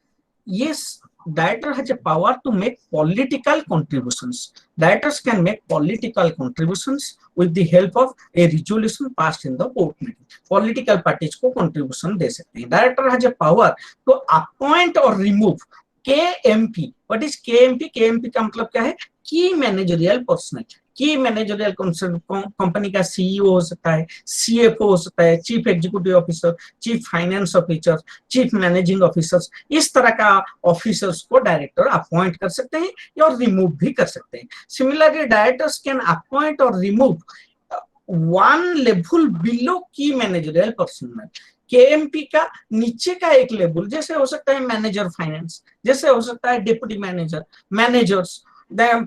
yes, director has a power to make political contributions. Directors can make political contributions with the help of a resolution passed in the board meeting. Political parties को contribution दे सकते हैं। Director has a power to appoint or remove KMP. What is KMP? KMP का मतलब क्या है? की managerial personal. की managerial company का सीईओ हो सकता है, सीएफओ हो सकता है, chief executive officer, chief finance officer, chief managing officers, इस तरह का ऑफिसर्स को डायरेक्टर अपॉइंट कर सकते हैं और रिमूव भी कर सकते हैं। सिमिलरली डायरेक्टर्स कैन अपॉइंट और रिमूव वन लेवल बिलो की मैनेजरियल पर्सनल। केएमपी का नीचे का एक लेवल, जैसे हो सकता है मैनेजर फाइनेंस, जैसे हो सकता है deputy manager, managers,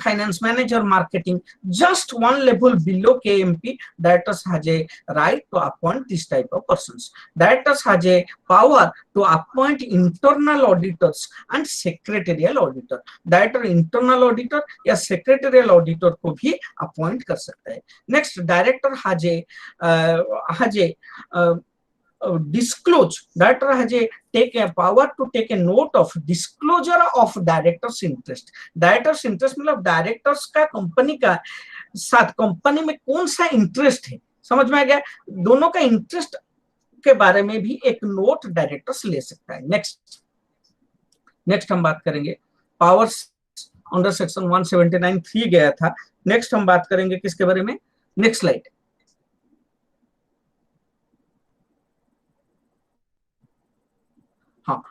finance manager, marketing, just one level below KMP, directors has a right to appoint this type of persons. Directors has a power to appoint internal auditors and secretarial auditor. Director internal auditor या secretarial auditor को भी appoint कर सकता है। Next, director has a disclose. Director has a take a power to take a note of disclosure of director's interest. Director's interest मतलब directors का company का साथ कंपनी में कौन सा इंटरेस्ट है, समझ में आ गया? दोनों का इंटरेस्ट के बारे में भी एक नोट डायरेक्टर्स ले सकता है। नेक्स्ट हम बात करेंगे पावर्स अंडर सेक्शन 179(3) गया था। नेक्स्ट हम बात करेंगे किसके बारे में? Next slide. हाँ,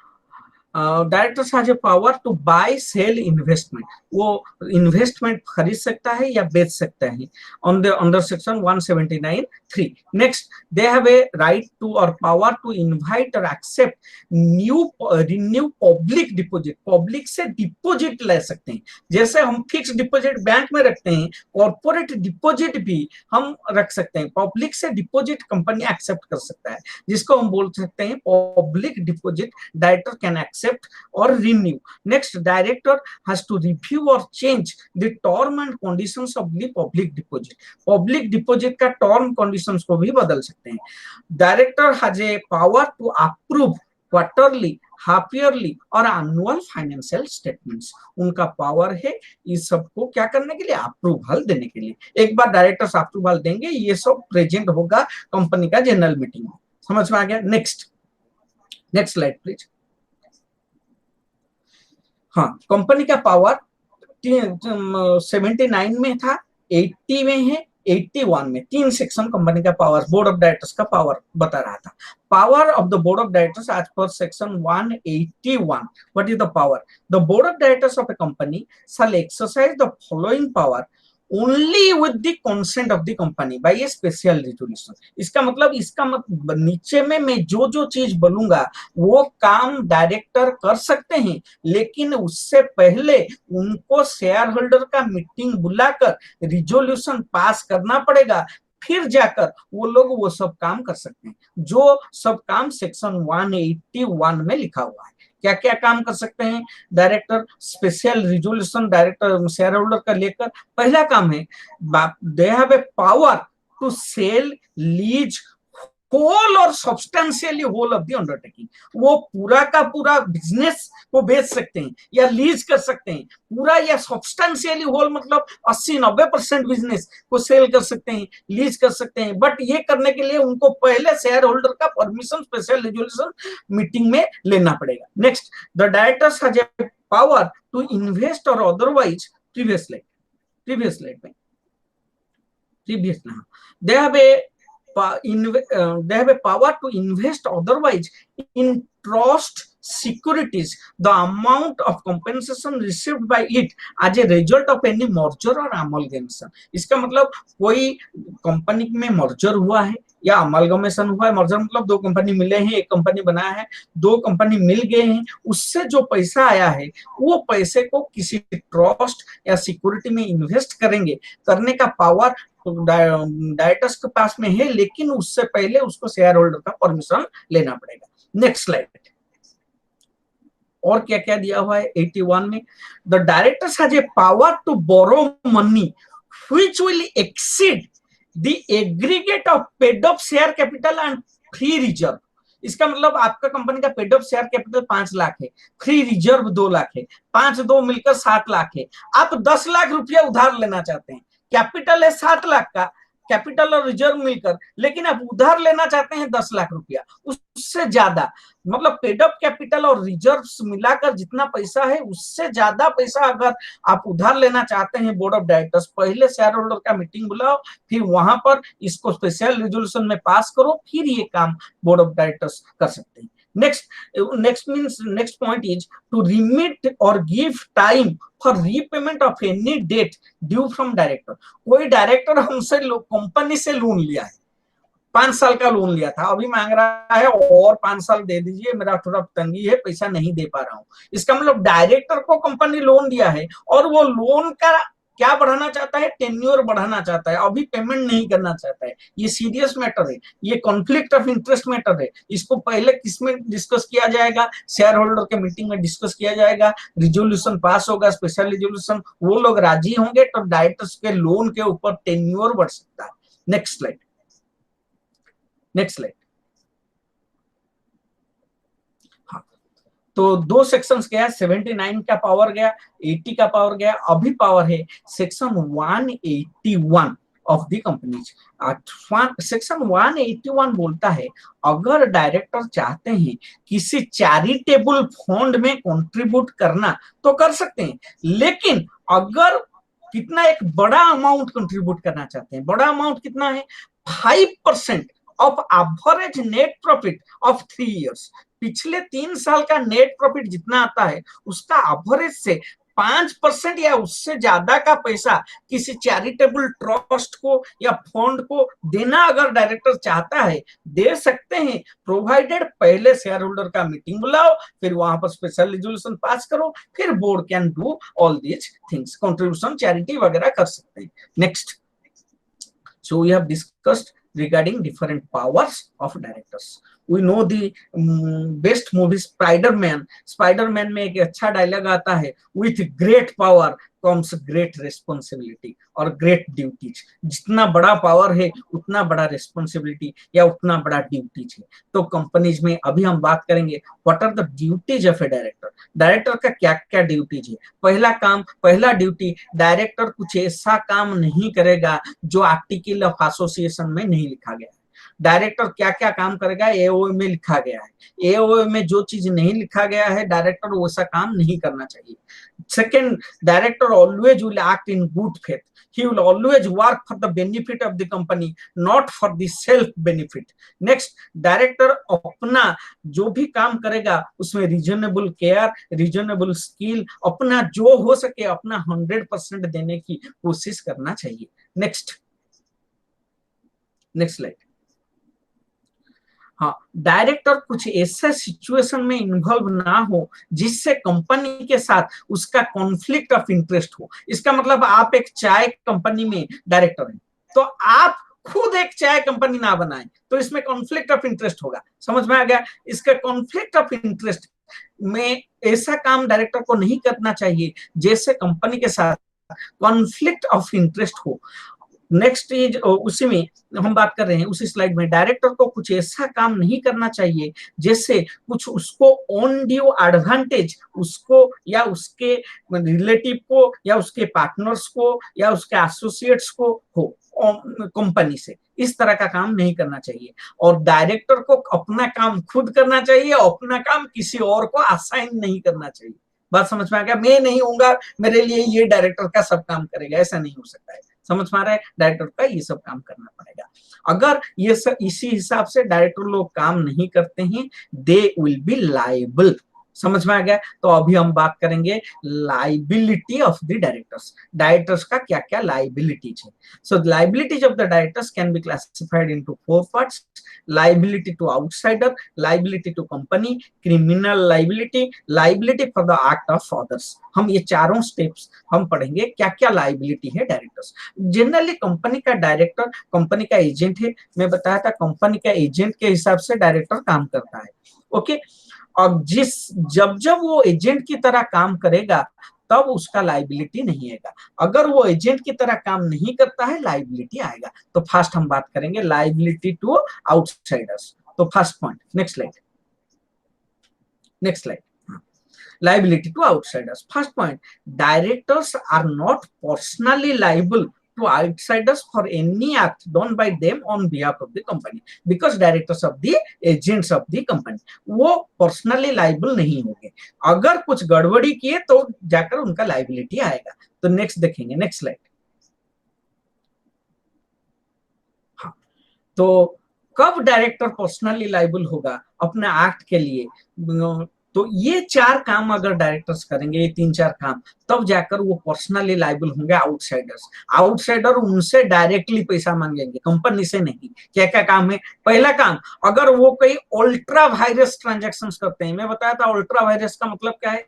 directors has a power to buy sell investment. वो इन्वेस्टमेंट खरीद सकता है या बेच सकता है under section 179(3). Next, they have a right to और पावर टू इनवाइट और accept renew public deposit. Public से डिपॉजिट ले सकते हैं, जैसे हम फिक्स डिपॉजिट बैंक में रखते हैं, कॉर्पोरेट डिपॉजिट भी हम रख सकते हैं। पब्लिक से डिपॉजिट कंपनी एक्सेप्ट कर सकता है, जिसको हम बोल सकते हैं public deposit director can accept or renew. Next, director has to review or change the term and conditions of the public deposit. Public deposit का term conditions को भी बदल सकते हैं। Director has a power to approve quarterly, half yearly और annual financial statements. उनका power है इस सबको क्या करने के लिए? अप्रूवल देने के लिए। एक बार डायरेक्टर्स अप्रूवल देंगे, ये सब प्रेजेंट होगा कंपनी का जनरल मीटिंग में। समझ में आ गया? Next slide please. हाँ, कंपनी का पावर 79 में था, 80 में है, 81 में। 3 सेक्शन कंपनी का पावर, बोर्ड ऑफ डायरेक्टर्स का पावर बता रहा था। Power of the board of directors as per section 181। What is the power? The board of directors of a company shall exercise the following power only with the consent of the company by a special resolution। इसका मतलब नीचे में मैं जो चीज बोलूंगा वो काम डायरेक्टर कर सकते हैं, लेकिन उससे पहले उनको शेयर होल्डर का मीटिंग बुलाकर रिजोल्यूशन पास करना पड़ेगा, फिर जाकर वो लोग वो सब काम कर सकते हैं। जो सब काम सेक्शन 181 में लिखा हुआ है। क्या क्या काम कर सकते हैं director? Special resolution director share holder का लेकर, पहला काम है they have a power to sell, lease whole और substantially whole of the undertaking. वो पूरा का पूरा बिजनेस को बेच सकते हैं या लीज कर सकते हैं, पूरा या सब्सटेंशियली होल मतलब 80-90% बिजनेस को सेल कर सकते हैं, लीज कर सकते हैं। बट ये करने के लिए उनको पहले शेयर होल्डर का परमिशन स्पेशल रिजोल्यूशन मीटिंग में लेना पड़ेगा। Next, the directors has a power to invest और अदरवाइज, प्रीवियस स्लाइड में they have a they have a power to invest otherwise in trust securities the amount of compensation received by it as a result of any merger or amalgamation. इसका मतलब कोई company में merger हुआ है या amalgamation हुआ है। Merger मतलब दो कंपनी मिले हैं, एक कंपनी बनाया है, दो कंपनी मिल गए हैं, उससे जो पैसा आया है वो पैसे को किसी ट्रस्ट या सिक्योरिटी में इन्वेस्ट करेंगे, करने का पावर डायरेक्टर्स के पास में है, लेकिन उससे पहले उसको शेयर होल्डर का परमिशन लेना पड़ेगा। Next slide. और क्या क्या दिया हुआ है 81 में, the directors has a power to borrow money which will exceed the aggregate of paid up share capital and free reserve. इसका मतलब आपका कंपनी का paid up share capital 5 lakh है, फ्री रिजर्व 2 लाख है, 5-2 मिलकर 7 लाख है। आप 10 लाख रुपया उधार लेना चाहते हैं, कैपिटल है 7 लाख का, कैपिटल और रिजर्व मिलकर, लेकिन आप उधार लेना चाहते हैं 10 लाख रुपया, उससे ज्यादा, मतलब पेड अप कैपिटल और रिजर्व्स मिलाकर जितना पैसा है उससे ज्यादा पैसा अगर आप उधार लेना चाहते हैं बोर्ड ऑफ डायरेक्टर्स, पहले शेयर होल्डर का मीटिंग बुलाओ, फिर वहां पर इसको स्पेशल रिजोल्यूशन में पास करो, फिर ये काम बोर्ड ऑफ डायरेक्टर्स कर सकते हैं। Next point is to remit or give time for repayment of any debt due from director। कोई डायरेक्टर हमसे कंपनी से लोन लिया है, 5 साल का लोन लिया था, अभी मांग रहा है और 5 साल दे दीजिए, मेरा थोड़ा तंगी है, पैसा नहीं दे पा रहा हूं। इसका मतलब डायरेक्टर को कंपनी लोन दिया है और वो लोन का क्या बढ़ाना चाहता है, टेन्योर बढ़ाना चाहता है, अभी पेमेंट नहीं करना चाहता है। ये सीरियस मैटर है, ये कॉन्फ्लिक्ट ऑफ इंटरेस्ट मैटर है। इसको पहले किसमें डिस्कस किया जाएगा, शेयर होल्डर के मीटिंग में डिस्कस किया जाएगा, रिजोल्यूशन पास होगा, स्पेशल रिजोल्यूशन, वो लोग राजी होंगे तो डायरेक्टर्स के लोन के ऊपर टेन्योर बढ़ सकता है। Next slide. तो 2 सेक्शंस गया, 79 का पावर गया, 80 का पावर गया, अभी पावर है section 181 of the companies. Section 181 बोलता है अगर डायरेक्टर चाहते हैं किसी चैरिटेबल फंड में कंट्रीब्यूट करना तो कर सकते हैं, लेकिन अगर कितना एक बड़ा अमाउंट कंट्रीब्यूट करना चाहते हैं, बड़ा अमाउंट कितना है, 5% of average net profit of 3 years. पिछले 3 साल का नेट प्रॉफिट जितना आता है उसका एवरेज से 5% या उससे ज्यादा का पैसा किसी चैरिटेबल ट्रस्ट को या फंड को देना अगर डायरेक्टर चाहता है दे सकते हैं, प्रोवाइडेड पहले शेयर होल्डर का मीटिंग बुलाओ, फिर वहां पर स्पेशल रिजोल्यूशन पास करो, फिर board can do all these things, contribution charity वगैरह कर सकते हैं। Next, so we have discussed regarding different powers of directors। We know the best movie Spider-Man। Spider-Man में एक अच्छा डायलॉग आता है, with great power comes great responsibility और great duties। जितना बड़ा पावर है उतना बड़ा रिस्पॉन्सिबिलिटी या उतना बड़ा ड्यूटीज है। तो कंपनीज में अभी हम बात करेंगे what are the duties of a director. Director का क्या क्या ड्यूटीज है। पहला ड्यूटी, डायरेक्टर कुछ ऐसा काम नहीं करेगा जो आर्टिकल ऑफ एसोसिएशन में नहीं लिखा गया है। डायरेक्टर क्या क्या काम करेगा एओए में लिखा गया है, एओए में जो चीज नहीं लिखा गया है डायरेक्टर वैसा काम नहीं करना चाहिए। Second, director always will act in good faith. He will always work for the benefit of the company, not for the self benefit। Next, director अपना जो भी काम करेगा उसमें रीजनेबल केयर, रीजनेबल स्किल, अपना जो हो सके अपना 100% देने की कोशिश करना चाहिए। Next slide. हाँ, डायरेक्टर कुछ ऐसे सिचुएशन में इन्वॉल्व ना हो जिससे कंपनी के साथ उसका कॉन्फ्लिक्ट ऑफ इंटरेस्ट हो। इसका मतलब आप एक चाय कंपनी में डायरेक्टर हैं तो आप खुद एक चाय कंपनी ना बनाएं तो इसमें कॉन्फ्लिक्ट ऑफ इंटरेस्ट होगा। समझ में आ गया? इसका कॉन्फ्लिक्ट ऑफ इंटरेस्ट में ऐसा काम डायरेक्टर को नहीं करना चाहिए जैसे कंपनी के साथ कॉन्फ्लिक्ट ऑफ इंटरेस्ट हो। नेक्स्ट इज, उसी में हम बात कर रहे हैं उसी स्लाइड में, डायरेक्टर को कुछ ऐसा काम नहीं करना चाहिए जैसे कुछ उसको ऑन ड्यू एडवांटेज उसको या उसके रिलेटिव को या उसके पार्टनर्स को या उसके एसोसिएट्स को हो कंपनी से। इस तरह का काम नहीं करना चाहिए और डायरेक्टर को अपना काम खुद करना चाहिए, अपना काम किसी और को असाइन नहीं करना चाहिए। बात समझ में आ गया? मैं नहीं होऊंगा, मेरे लिए ये डायरेक्टर का सब काम करेगा, ऐसा नहीं हो सकता है। समझ में आ रहा है, डायरेक्टर का ये सब काम करना पड़ेगा। अगर ये सब इसी हिसाब से डायरेक्टर लोग काम नहीं करते हैं, दे विल बी लायबल। समझ में आ गया। तो अभी हम बात करेंगे liability of the directors. Directors का क्या क्या लाइबिलिटीज है। So liabilities of the directors can be classified into 4 parts: liability to outsider, liability to company, criminal liability, liability for the act of others. हम ये चारों स्टेप्स हम पढ़ेंगे क्या क्या लाइबिलिटी है डायरेक्टर्स। जनरली कंपनी का डायरेक्टर कंपनी का एजेंट है। मैं बताया था कंपनी का एजेंट के हिसाब से डायरेक्टर काम करता है। ओके, और जब जब वो एजेंट की तरह काम करेगा तब उसका लाइबिलिटी नहीं आएगा। अगर वो एजेंट की तरह काम नहीं करता है लाइबिलिटी आएगा। तो फर्स्ट हम बात करेंगे लाइबिलिटी टू आउटसाइडर्स। तो first point, next slide, next slide. Liability to outsiders. First point, directors are not personally liable to outsiders for any act done by them on behalf of the company, because directors of the agents of the company वो personally liable नहीं होंगे। अगर कुछ गड़बड़ी किए तो जाकर उनका liability आएगा। तो नेक्स्ट देखेंगे, नेक्स्ट स्लाइड। हाँ, तो कब डायरेक्टर पर्सनली लाइबल होगा अपने एक्ट के लिए? तो ये 4 काम अगर डायरेक्टर्स करेंगे, ये 3-4 काम, तब जाकर वो पर्सनली लाइबल होंगे आउटसाइडर्स। आउटसाइडर उनसे डायरेक्टली पैसा मांगेंगे, कंपनी से नहीं। क्या क्या काम है? पहला काम, अगर वो कोई अल्ट्रा वायरस ट्रांजैक्शंस करते हैं। मैं बताया था अल्ट्रा वायरस का मतलब क्या है।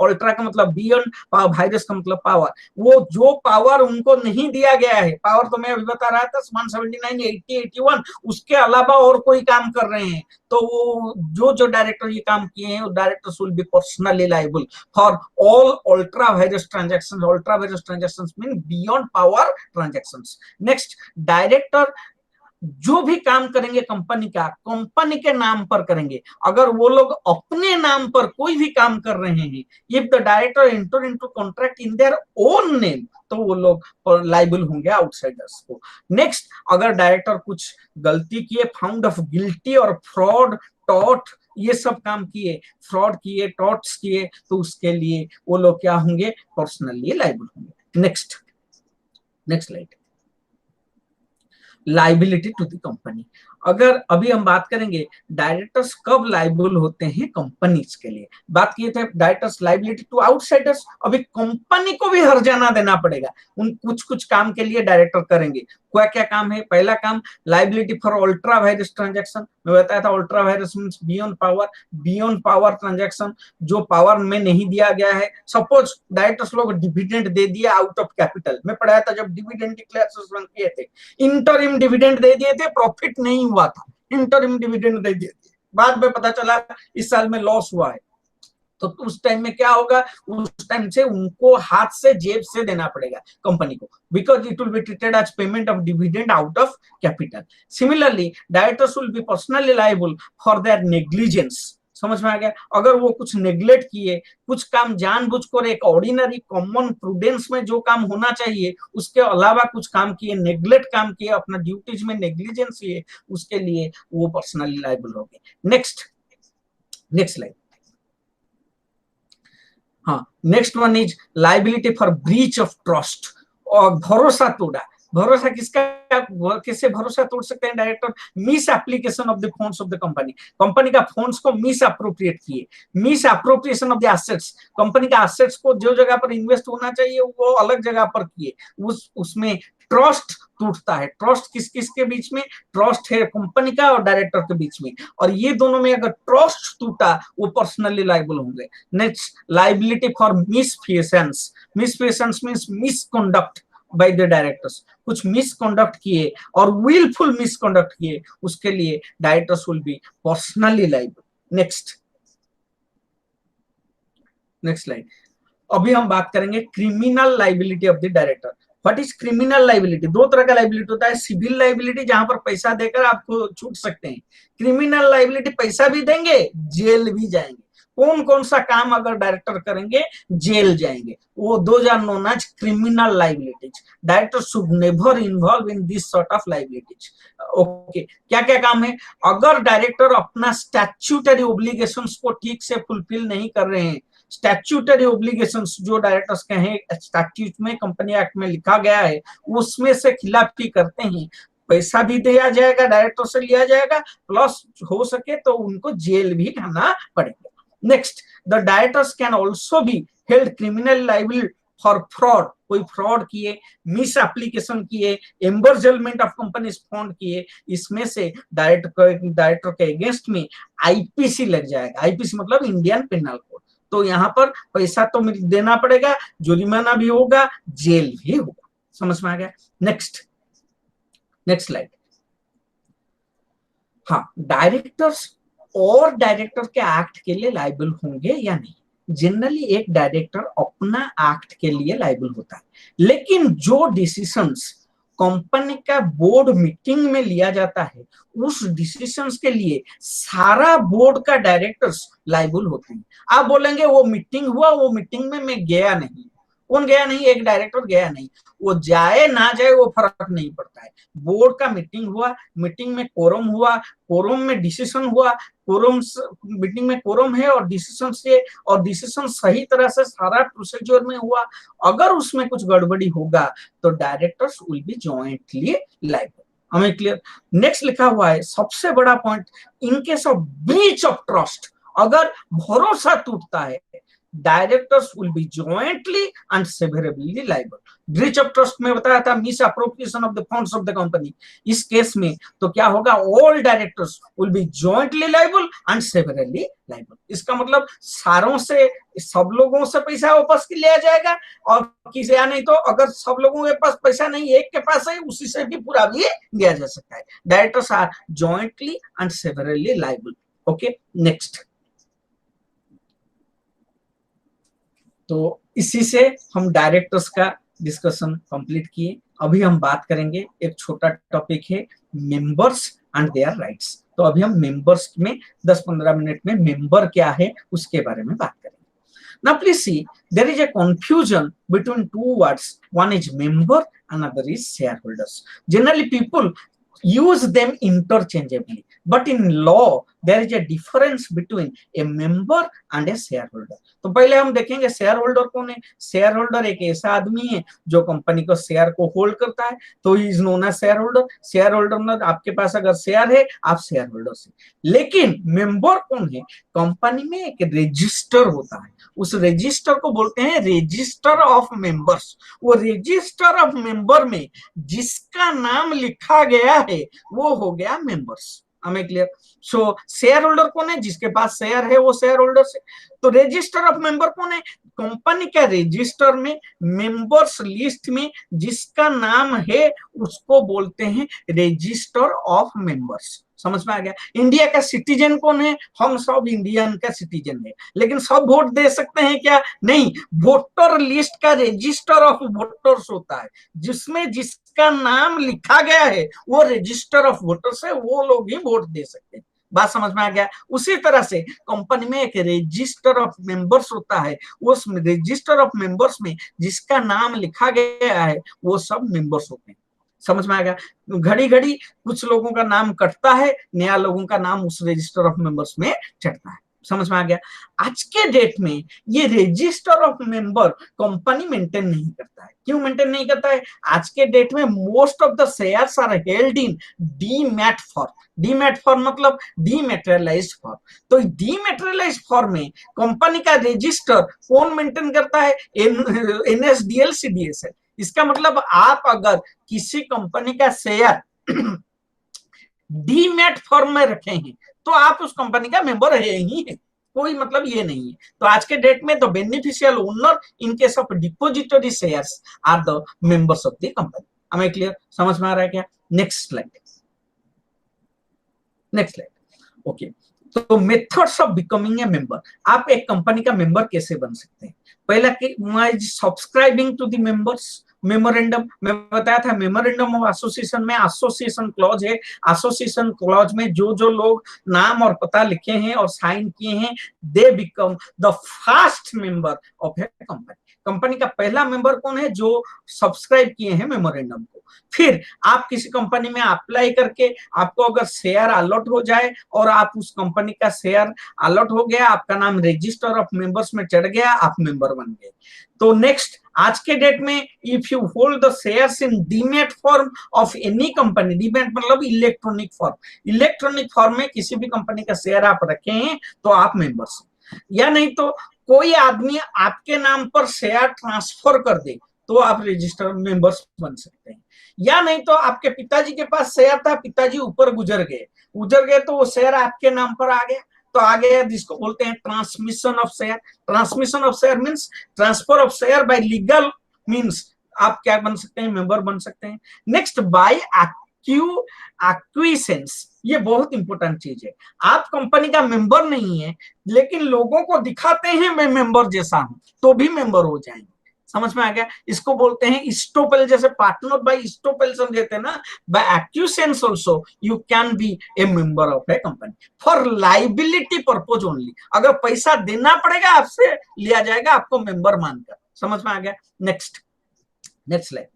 अल्ट्रा का मतलब बियॉन्ड, वायरस का मतलब पावर। वो जो पावर उनको नहीं दिया गया है, पावर तो मैं अभी बता रहा था 179, 80, 81, उसके अलावा और कोई काम कर रहे हैं, तो वो जो डायरेक्टर ये काम किए हैं, directors will be personally liable for all ultra vires transactions. Ultra vires transactions mean beyond power transactions. Next, director जो भी काम करेंगे कंपनी का, कंपनी के नाम पर करेंगे। अगर वो लोग अपने नाम पर कोई भी काम कर रहे हैं, if the director enter into contract in their own name, तो वो लोग लाइबल होंगे आउटसाइडर्स को। नेक्स्ट, अगर डायरेक्टर कुछ गलती किए, फाउंड ऑफ गिल्टी और फ्रॉड, टॉट, ये सब काम किए, फ्रॉड किए, टॉट्स किए, तो उसके लिए वो लोग क्या होंगे? पर्सनली लाइबल होंगे। Next, next slide. Liability to the company. अगर अभी हम बात करेंगे डायरेक्टर्स कब लाइबल होते हैं कंपनीज के लिए। बात किए थे डायरेक्टर्स लाइबिलिटी टू आउटसाइडर्स। अभी कंपनी को भी हर्जाना देना पड़ेगा, उन कुछ कुछ काम के लिए डायरेक्टर करेंगे। क्या क्या काम है? पहला काम, liability for ultra vires transaction. मैं बताया था ultra vires means beyond power. Beyond power transaction, जो पावर में नहीं दिया गया है। सपोज डायरेक्टर्स लोग डिविडेंड दे दिया आउट ऑफ कैपिटल। मैं पढ़ाया था जब डिविडेंड डिक्लेरेशन किए थे, इंटरिम डिविडेंड दे दिए थे, प्रॉफिट नहीं हुआ था, इंटरिम डिविडेंड दे दिए थे, बाद में पता चला इस साल में लॉस हुआ है। तो उस टाइम में क्या होगा? उस टाइम से उनको हाथ से, जेब से देना पड़ेगा कंपनी को, because it will be treated as payment of dividend out of capital. Similarly directors will be personally liable for their negligence. समझ में आ गया? अगर वो कुछ नेग्लेक्ट किए, कुछ काम जानबूझकर, एक ऑर्डिनरी कॉमन प्रूडेंस में जो काम होना चाहिए उसके अलावा कुछ काम किए, नेग्लेक्ट काम किए, अपना ड्यूटीज में नेग्लिजेंस किए, उसके लिए वो पर्सनली लायबल हो गए। Next, next slide. हाँ, next one is liability for breach of trust. और भरोसा तोड़ा। भरोसा किससे भरोसा तोड़ सकते हैं director? Misapplication of the funds of the company. Company का फंड्स को मिस अप्रोप्रिएट किए, misappropriation of the assets. Company का एसेट्स को जो जगह पर इन्वेस्ट होना चाहिए वो अलग जगह पर किए, उसमें ट्रस्ट टूटता है। ट्रस्ट किस किस के बीच में? ट्रस्ट है कंपनी का और डायरेक्टर के बीच में, और ये दोनों में अगर ट्रस्ट टूटा वो पर्सनली लायबल होंगे। Next, liability for misfeasance. Misfeasance means misconduct by the directors. कुछ मिसकंडक्ट किए और विलफुल मिसकंडक्ट किए, उसके लिए directors will be personally liable. Next, next slide. अभी हम बात करेंगे criminal liability of the director. What is criminal liability? 2 तरह का लाइबिलिटी होता है। सिविल लाइबिलिटी, जहां पर पैसा देकर आपको छूट सकते हैं। क्रिमिनल लाइबिलिटी, पैसा भी देंगे, जेल भी जाएंगे। कौन कौन सा काम अगर डायरेक्टर करेंगे जेल जाएंगे, वो those are known as criminal liabilities. Director should never involve in this sort of liabilities. Okay, क्या क्या काम है? अगर डायरेक्टर अपना स्टैट्यूटरी ओब्लिगेशंस को ठीक से फुलफिल नहीं कर रहे हैं, स्टैट्यूटरी ऑब्लिगेशंस जो डायरेक्टर्स के हैं स्टैट्यूट में, कंपनी एक्ट में लिखा गया है, उसमें से खिलाफी करते हैं, पैसा भी दिया जाएगा, डायरेक्टर से लिया जाएगा, प्लस हो सके तो उनको जेल भी जाना पड़ेगा। Next, the directors can also be held criminal liable for fraud, कोई फ्रॉड किए, मिस एप्लीकेशन किए, एम्बर्जलमेंट ऑफ कंपनीज फंड किए, इसमें से डायरेक्टर के अगेंस्ट में आईपीसी लग जाएगा। आईपीसी मतलब इंडियन पिनल कोड। तो यहाँ पर पैसा तो देना पड़ेगा, जुर्माना भी होगा, जेल भी होगा। समझ में आ गया? Next slide. हाँ, डायरेक्टर्स और डायरेक्टर के एक्ट के लिए लायबल होंगे या नहीं? जनरली एक डायरेक्टर अपना एक्ट के लिए लायबल होता है, लेकिन जो डिसीजंस कंपनी का बोर्ड मीटिंग में लिया जाता है, उस डिसीजंस के लिए सारा बोर्ड का डायरेक्टर्स लायबल होते हैं। आप बोलेंगे वो मीटिंग हुआ, वो मीटिंग में मैं गया नहीं। कौन गया नहीं? एक डायरेक्टर गया नहीं। वो जाए ना जाए वो फर्क नहीं पड़ता है। बोर्ड का मीटिंग हुआ, मीटिंग में कोरम हुआ, कोरम में डिसीजन हुआ, कोरम मीटिंग में कोरम है और डिसीजन सही तरह से सारा प्रोसीजर में हुआ, अगर उसमें कुछ गड़बड़ी होगा तो directors will be jointly liable. हमें क्लियर? नेक्स्ट लिखा हुआ है सबसे बड़ा point, in case of breach of trust, अगर भरोसा टूटता है, directors will be jointly and severally liable. Breach of trust में बताया था misappropriation of the funds of the company, इस केस में तो क्या होगा? All directors will be jointly liable and severally liable. इसका मतलब सारों से, सब लोगों से पैसा वापस लिया जाएगा, और किसी या नहीं तो अगर सब लोगों के पास पैसा नहीं, एक के पास है, उसी से भी पूरा भी लिया जा सकता है। Directors are jointly and severally liable. Okay, next. तो इसी से हम डायरेक्टर्स का डिस्कशन कंप्लीट किए। अभी हम बात करेंगे, एक छोटा टॉपिक है मेंबर्स एंड देयर राइट्स। तो अभी हम मेंबर्स में 10-15 मिनट में मेंबर क्या है उसके बारे में बात करेंगे। Now please see, there is a confusion between two words. One is member, another is shareholders. Generally people use them interchangeably, but in law there is a difference between a member and a shareholder. तो पहले हम देखेंगे share holder कौन है। Share holder एक ऐसा आदमी है जो कंपनी को शेयर को होल्ड करता है, तो he is known as share holder. Share holder में आपके पास अगर शेयर है, आप शेयर होल्डर से। लेकिन मेंबर कौन है? कंपनी में एक रजिस्टर होता है, उस रजिस्टर को बोलते हैं रजिस्टर ऑफ मेंबर्स। वो रजिस्टर ऑफ मेंबर में जिसका नाम लिखा गया है वो हो गया मेंबर्स। हमें क्लियर? सो शेयर होल्डर कौन है? जिसके पास शेयर है वो शेयर होल्डर से। तो रजिस्टर ऑफ मेंबर कौन है? कंपनी का रजिस्टर में मेंबर्स लिस्ट में जिसका नाम है उसको बोलते हैं रजिस्टर ऑफ मेंबर्स। समझ में आ गया? इंडिया का सिटीजन कौन है? हम सब इंडियन का सिटीजन है, लेकिन सब वोट दे सकते हैं क्या? नहीं। वोटर लिस्ट का रजिस्टर ऑफ वोटर्स होता है, जिसमें जिसका नाम लिखा गया है वो रजिस्टर ऑफ वोटर्स है, वो लोग ही वोट दे सकते हैं। बात समझ में आ गया? उसी तरह से कंपनी में एक रजिस्टर ऑफ मेंबर्स होता है, उस रजिस्टर ऑफ मेंबर्स में जिसका नाम लिखा गया है वो सब मेंबर्स होते हैं। समझ में आ गया? घड़ी घड़ी कुछ लोगों का नाम कटता है, नया लोगों का नाम उस रजिस्टर ऑफ मेंबर्स में चढ़ता है। समझ में आ गया? आज के डेट में ये register of member company maintain नहीं करता है। क्यों मेंटेन नहीं करता है? आज के डेट में most of the shares are held in demat form. Demat form मतलब डीमैटेरियलाइज्ड फॉर्म। तो डीमैटेरियलाइज्ड फॉर्म में कंपनी का रजिस्टर कौन मेंटेन करता है? NSDL CDSL. इसका मतलब आप अगर किसी कंपनी का शेयर डीमैट फॉर्म में रखे हैं तो आप उस कंपनी का मेंबर है ही है, कोई मतलब ये नहीं है। तो आज के डेट में the beneficial owner in case of depository shares are the members of the company. हमें क्लियर? समझ में आ रहा है क्या? Next slide. ओके, तो methods of becoming a member. आप एक कंपनी का मेंबर कैसे बन सकते हैं? पहला subscribing to the members memorandum. मैं बताया था मेमोरेंडम ऑफ एसोसिएशन में एसोसिएशन क्लॉज है। एसोसिएशन क्लॉज में जो जो लोग नाम और पता लिखे हैं और साइन किए हैं, they become the first member of a company. Company का पहला मेंबर कौन है? जो सब्सक्राइब किए हैं मेमोरेंडम को। फिर आप किसी कंपनी में अप्लाई करके आपको अगर शेयर अलॉट हो जाए और आप उस कंपनी का शेयर अलॉट हो गया, आपका नाम रजिस्टर ऑफ मेंबर्स में चढ़ गया, आप मेंबर बन गए। तो नेक्स्ट, आज के डेट में if you hold the shares in demat form of any company, demat मतलब इलेक्ट्रॉनिक फॉर्म, इलेक्ट्रॉनिक फॉर्म में किसी भी कंपनी का शेयर आप रखे हैं तो आप मेंबर्स, या नहीं तो कोई आदमी आपके नाम पर शेयर ट्रांसफर कर दे तो आप रजिस्टर्ड मेंबर्स बन सकते हैं, या नहीं तो आपके पिताजी के पास शेयर था, पिताजी ऊपर गुजर गए तो वो शेयर आपके नाम पर आ गया तो आ गया, जिसको बोलते हैं transmission of share. Transmission of share means transfer of share bye legal means आप क्या बन सकते हैं, मेंबर बन सकते हैं। नेक्स्ट, बाय एक्विसेंस, ये बहुत इंपॉर्टेंट चीज है। आप कंपनी का मेंबर नहीं है लेकिन लोगों को दिखाते हैं मैं मेंबर जैसा हूं तो भी मेंबर हो जाएंगे, समझ में आ गया। इसको बोलते हैं इस्टोपेल, जैसे पार्टनर बाय इस्टोपेल समझे थे ना, by acquiescence also you can be a member of a company for liability purpose only. अगर पैसा देना पड़ेगा आपसे लिया जाएगा आपको मेंबर मानकर, समझ में आ गया। Next slide,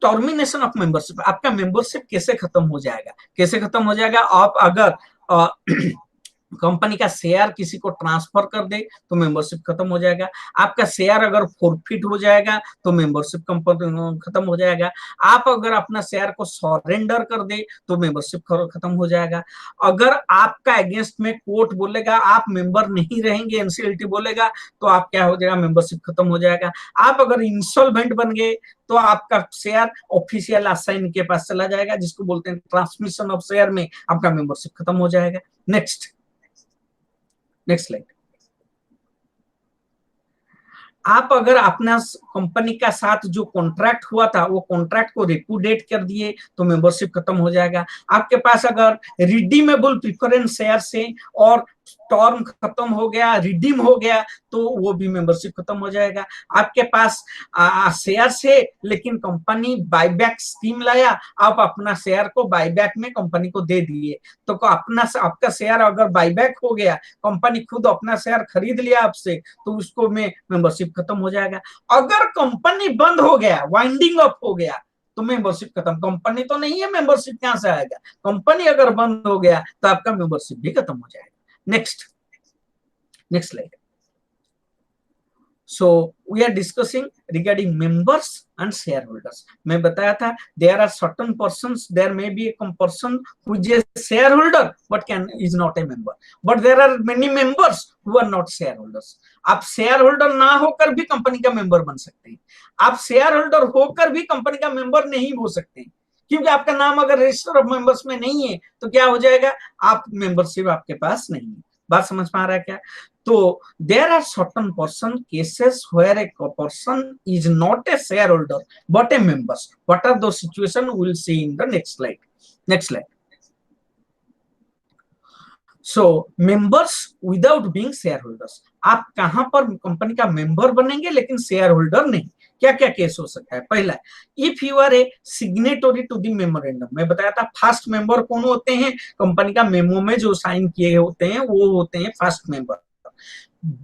termination of membership. आपका मेंबरशिप कैसे खत्म हो जाएगा, आप अगर कंपनी का शेयर किसी को ट्रांसफर कर दे तो मेंबरशिप खत्म हो जाएगा। आपका शेयर अगर फॉरफिट हो जाएगा तो मेंबरशिप खत्म हो जाएगा। आप अगर अपना शेयर को सरेंडर कर दे तो मेंबरशिप खत्म हो जाएगा। अगर आपका अगेंस्ट में कोर्ट बोलेगा आप मेंबर नहीं रहेंगे, एनसीएलटी बोलेगा तो आप क्या हो जाएगा, मेंबरशिप खत्म हो जाएगा। आप अगर इंसॉल्वेंट बन गए तो आपका शेयर ऑफिशियल असाइन के पास चला जाएगा, जिसको बोलते हैं ट्रांसमिशन ऑफ शेयर में आपका मेंबरशिप खत्म हो जाएगा। नेक्स्ट स्लाइड, आप अगर अपना कंपनी का साथ जो कॉन्ट्रैक्ट हुआ था वो कॉन्ट्रैक्ट को रिपुडेट कर दिए तो मेंबरशिप खत्म हो जाएगा। आपके पास अगर रिडीमेबल प्रेफरेंस शेयर से और टर्म खत्म हो गया, रिडीम हो गया तो वो भी मेंबरशिप खत्म हो जाएगा। आपके पास शेयर है लेकिन कंपनी बायबैक स्कीम लाया, आप अपना शेयर को बायबैक में कंपनी को दे दिए तो आपका शेयर अगर बायबैक हो गया, कंपनी खुद अपना शेयर खरीद लिया आपसे तो उसको में मेंबरशिप खत्म हो जाएगा। अगर कंपनी बंद हो गया, वाइंडिंग अप हो गया तो मेंबरशिप खत्म। कंपनी तो नहीं है, मेंबरशिप कहां से आएगा, कंपनी अगर बंद हो गया तो आपका मेंबरशिप भी खत्म हो जाएगा। Next slide. So we are discussing regarding members and shareholders. मैं बताया था there are certain persons, there may be a person who is a shareholder but is not a member, but there are many members who are not shareholders. आप shareholder ना होकर भी company का member बन सकते हैं, आप shareholder होकर भी कंपनी का मेंबर नहीं हो सकते क्योंकि आपका नाम अगर रजिस्टर ऑफ मेंबर्स में नहीं है तो क्या हो जाएगा, आप मेंबरशिप आपके पास नहीं है। बात समझ में आ रहा है क्या? तो there are certain person cases where a person is not a shareholder but a member. What are those situations? We will see in the next slide. So members without being shareholders. आप कहां पर company का member बनेंगे लेकिन share holder नहीं। क्या क्या case हो सकता है? पहला, if you are a signatory to the memorandum, मैं बताया था फर्स्ट मेंबर कौन होते हैं, कंपनी का मेमो में जो साइन किए होते हैं वो होते हैं first member.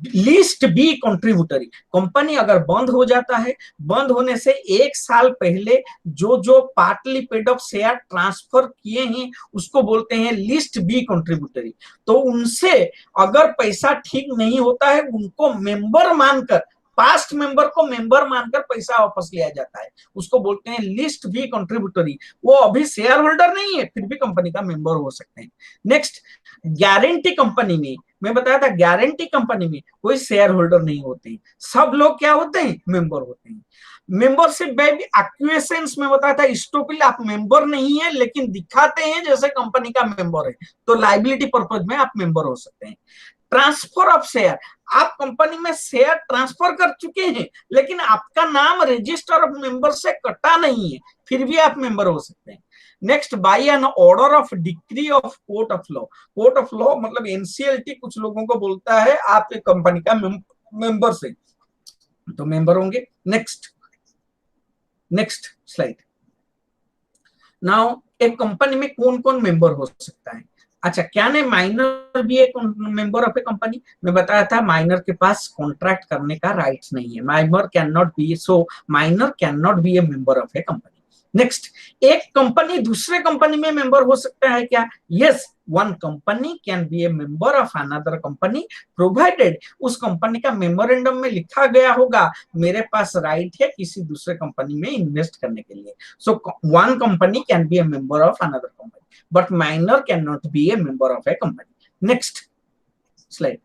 Least be contributory, company अगर बंद हो जाता है, बंद होने से 1 साल पहले जो partly paid of share transfer किए हैं उसको बोलते हैं लीस्ट बी कंट्रीब्यूटरी। तो उनसे अगर पैसा ठीक नहीं होता है उनको मेंबर मानकर, पास्ट मेंबर को मेंबर मानकर पैसा वापस लिया जाता है, उसको बोलते हैं लिस्ट बी कंट्रीब्यूटरी। वो अभी शेयर होल्डर नहीं है फिर भी कंपनी का मेंबर हो सकते हैं। नेक्स्ट, गारंटी कंपनी में मैं बताया था गारंटी कंपनी में कोई शेयर होल्डर नहीं होते हैं, सब लोग क्या होते हैं, मेंबर होते हैं। मेंबरशिप बाय एक्विसेंस में बताया था स्टोपिल, आप मेंबर नहीं है लेकिन दिखाते हैं जैसे कंपनी का मेंबर है तो लाइबिलिटी पर्पज में आप मेंबर हो सकते हैं। ट्रांसफर ऑफ शेयर, आप कंपनी में शेयर ट्रांसफर कर चुके हैं लेकिन आपका नाम रजिस्टर ऑफ मेंबर से कटा नहीं है फिर भी आप मेंबर हो सकते हैं। Next, by an order of decree of court of law. Court of law मतलब एनसीएलटी कुछ लोगों को बोलता है आप एक कंपनी का मेंबर से तो मेंबर होंगे। Next slide. नाउ एक कंपनी में कौन कौन मेंबर हो सकता है? अच्छा, can a minor be a member of a company? मैं बताया था माइनर के पास कॉन्ट्रैक्ट करने का राइट्स नहीं है, minor can not B, so minor can not B a member of a company. Next, एक कंपनी दूसरे कंपनी में मेंबर हो सकता है क्या? Yes, one company can be a member of another company provided उस कंपनी का मेमोरेंडम में लिखा गया होगा मेरे पास राइट है किसी दूसरे कंपनी में इन्वेस्ट करने के लिए। So one company can be a member of another company, but minor cannot be a member of a company. Next slide.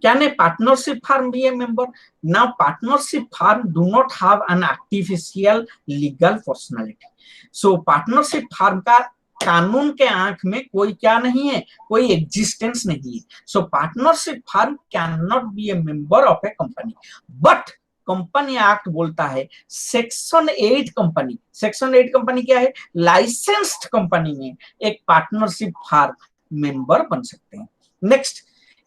Can a partnership firm be a member? Now partnership firm do not have an artificial legal personality. So partnership firm का कानून के आंख में कोई क्या नहीं है, कोई एग्जिस्टेंस नहीं है। सो partnership firm can not B a member of a company, but company act बोलता है सेक्शन 8 कंपनी, सेक्शन 8 कंपनी क्या है? लाइसेंस्ड कंपनी में एक पार्टनरशिप फर्म मेंबर बन सकते हैं। Next,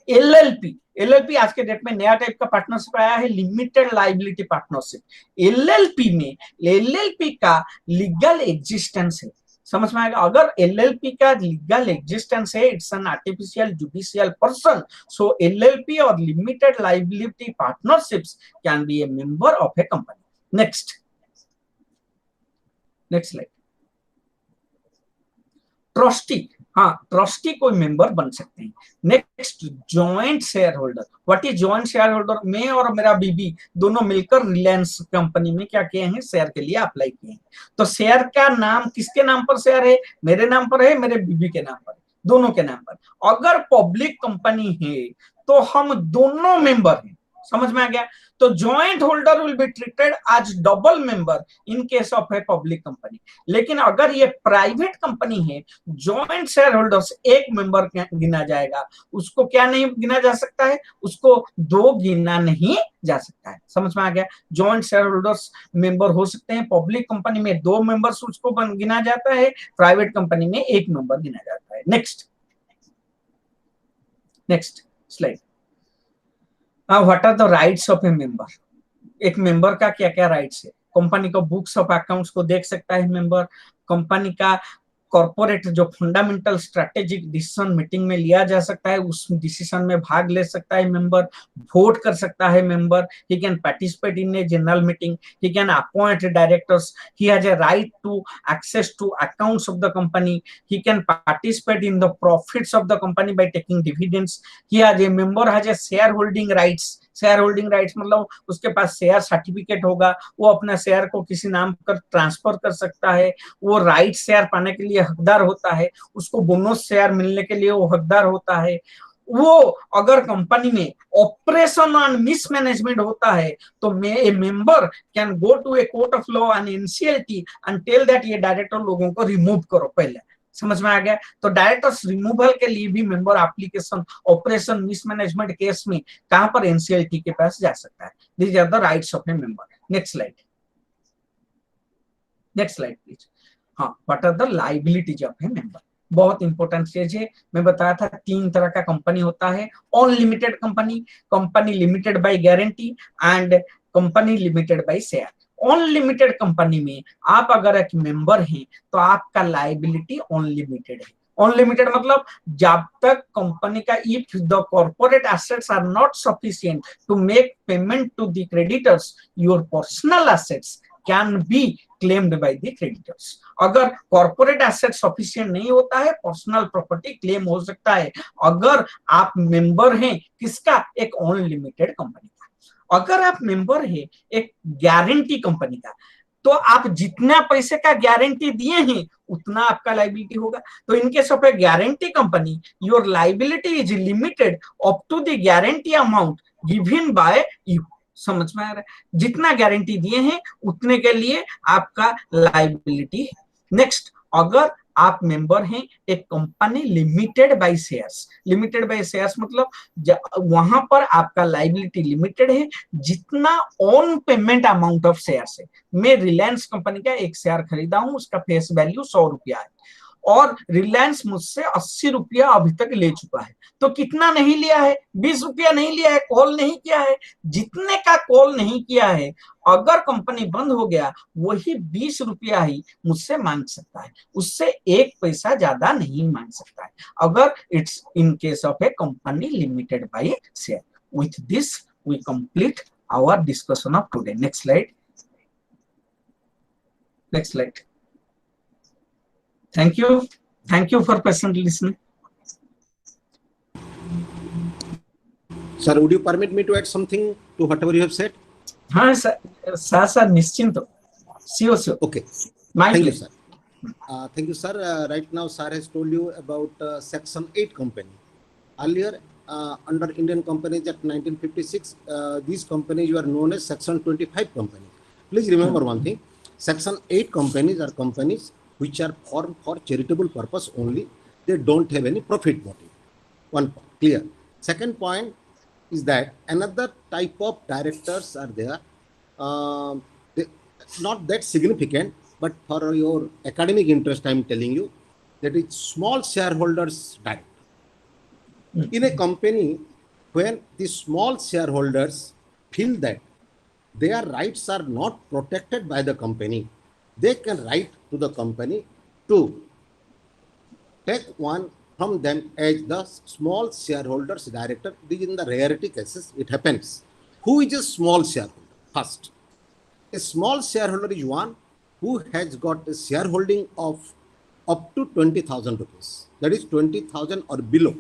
LLP. एलएलपी आज के डेट में नया टाइप का पार्टनरशिप आया है, लिमिटेड लाइबिलिटी पार्टनरशिप। एलएलपी में एलएलपी का लीगल एग्जिस्टेंस है, समझ में आएगा? अगर एलएलपी का लीगल एग्जिस्टेंस है, it's an artificial judicial person, so LLP और limited liability partnerships can be a member of a company. Next slide. Trustee, हाँ ट्रस्टी कोई मेंबर बन सकते हैं। Next, joint shareholder. What is joint shareholder? मैं और मेरा बीबी दोनों मिलकर रिलायंस कंपनी में क्या किए हैं? शेयर के लिए अप्लाई किए हैं। तो शेयर का नाम किसके नाम पर शेयर है? मेरे नाम पर है, मेरे बीबी के नाम पर, दोनों के नाम पर। अगर पब्लिक कंपनी है तो हम दोनों मेंबर हैं, समझ में आ गया? तो joint holder will be treated as double member in case of a public company. लेकिन अगर ये प्राइवेट कंपनी है, जॉइंट शेयर होल्डर्स एक मेंबर गिना जाएगा, उसको क्या नहीं गिना जा सकता है? उसको दो गिना नहीं जा सकता है, समझ में आ गया? जॉइंट शेयर होल्डर्स मेंबर हो सकते हैं, पब्लिक कंपनी में 2 मेंबर्स उसको गिना जाता है, प्राइवेट कंपनी में 1 मेंबर गिना जाता है। Next slide. What are the rights of a member? एक मेंबर का क्या क्या राइट्स है? कंपनी को बुक्स ऑफ अकाउंट्स को देख सकता है मेंबर, कंपनी का कॉर्पोरेट जो फंडामेंटल स्ट्रेटेजिक डिसीजन मीटिंग में लिया जा सकता है उस डिसीजन में भाग ले सकता है मेंबर, वोट कर सकता है member, he can participate in a general meeting, he can appoint directors, he has a right to access to accounts of the company, he can participate in the profits of the company by taking dividends, he has a member has a share holding rights. Share holding rights मतलब उसके पास share certificate होगा, वो अपना share को किसी नाम पर transfer कर सकता है, वो राइट शेयर पाने के लिए हकदार होता है, उसको बोनस शेयर मिलने के लिए वो हकदार होता है। वो अगर कंपनी में ऑपरेशन एंड मिसमैनेजमेंट होता है तो a member can go to a court of law and NCLT and tell that ये डायरेक्टर लोगों को रिमूव करो पहले, समझ में आ गया? तो डायरेक्टर्स रिमूवल के लिए भी member application operation mismanagement case में कहां पर? एनसीएलटी के पास जा सकता है। These are the rights of a member. Next slide please. हाँ, what are the liabilities of a member? बहुत इंपॉर्टेंट चीज है। मैं बताया था 3 तरह का कंपनी होता है, unlimited company, company limited by guarantee and company limited by share. Unlimited company में आप अगर एक मेंबर हैं तो आपका लायबिलिटी अनलिमिटेड है। अनलिमिटेड मतलब जब तक कंपनी का if the corporate assets are not sufficient to make payment to the creditors, your personal assets can be claimed by the creditors. अगर कॉर्पोरेट एसेट सफिशिएंट नहीं होता है, पर्सनल प्रॉपर्टी क्लेम हो सकता है अगर आप मेंबर हैं किसका? एक अनलिमिटेड कंपनी का। अगर आप मेंबर है एक गारंटी कंपनी का, तो आप जितना पैसे का गारंटी दिए हैं उतना आपका लायबिलिटी होगा। तो in case of a guarantee company, your liability is limited up to the guarantee amount given by you. समझ में आ रहा है? जितना गारंटी दिए हैं उतने के लिए आपका लायबिलिटी है। नेक्स्ट, अगर आप मेंबर हैं एक company limited by shares, limited by shares मतलब वहां पर आपका लायबिलिटी लिमिटेड है जितना on payment amount of shares है। मैं रिलायंस कंपनी का एक शेयर खरीदा हूं, उसका फेस वैल्यू 100 रुपया है, और रिलायंस मुझसे 80 रुपया अभी तक ले चुका है। तो कितना नहीं लिया है? 20 रुपया नहीं लिया है, कॉल नहीं किया है। जितने का कॉल नहीं किया है, अगर कंपनी बंद हो गया, वही 20 रुपया ही मुझसे मांग सकता है, उससे 1 पैसा ज्यादा नहीं मांग सकता है, अगर it's in case of a company limited by share. With this we complete our discussion of today. Next slide. Next slide. Thank you. Thank you for patiently listening. Sir, would you permit me to add something to whatever you have said? हाँ sir निश्चिंत हो। Sure. Okay. My Thank you, pleasure. sir. Thank you, sir. Right now, sir has told you about Section 8 company. Earlier, under Indian Companies Act 1956, these companies were known as Section 25 company. Please remember one thing: Section 8 companies are companies which are formed for charitable purpose only. They don't have any profit motive. One point, clear. Second point is that another type of directors are there. They, not that significant, but for your academic interest, I am telling you that it's small shareholders director. In a company, when the small shareholders feel that their rights are not protected by the company, they can write to the company to take one from them as the small shareholders director. This in the rarity cases it happens. Who is a small shareholder? First, a small shareholder is one who has got a shareholding of up to 20,000 rupees. That is 20,000 or below.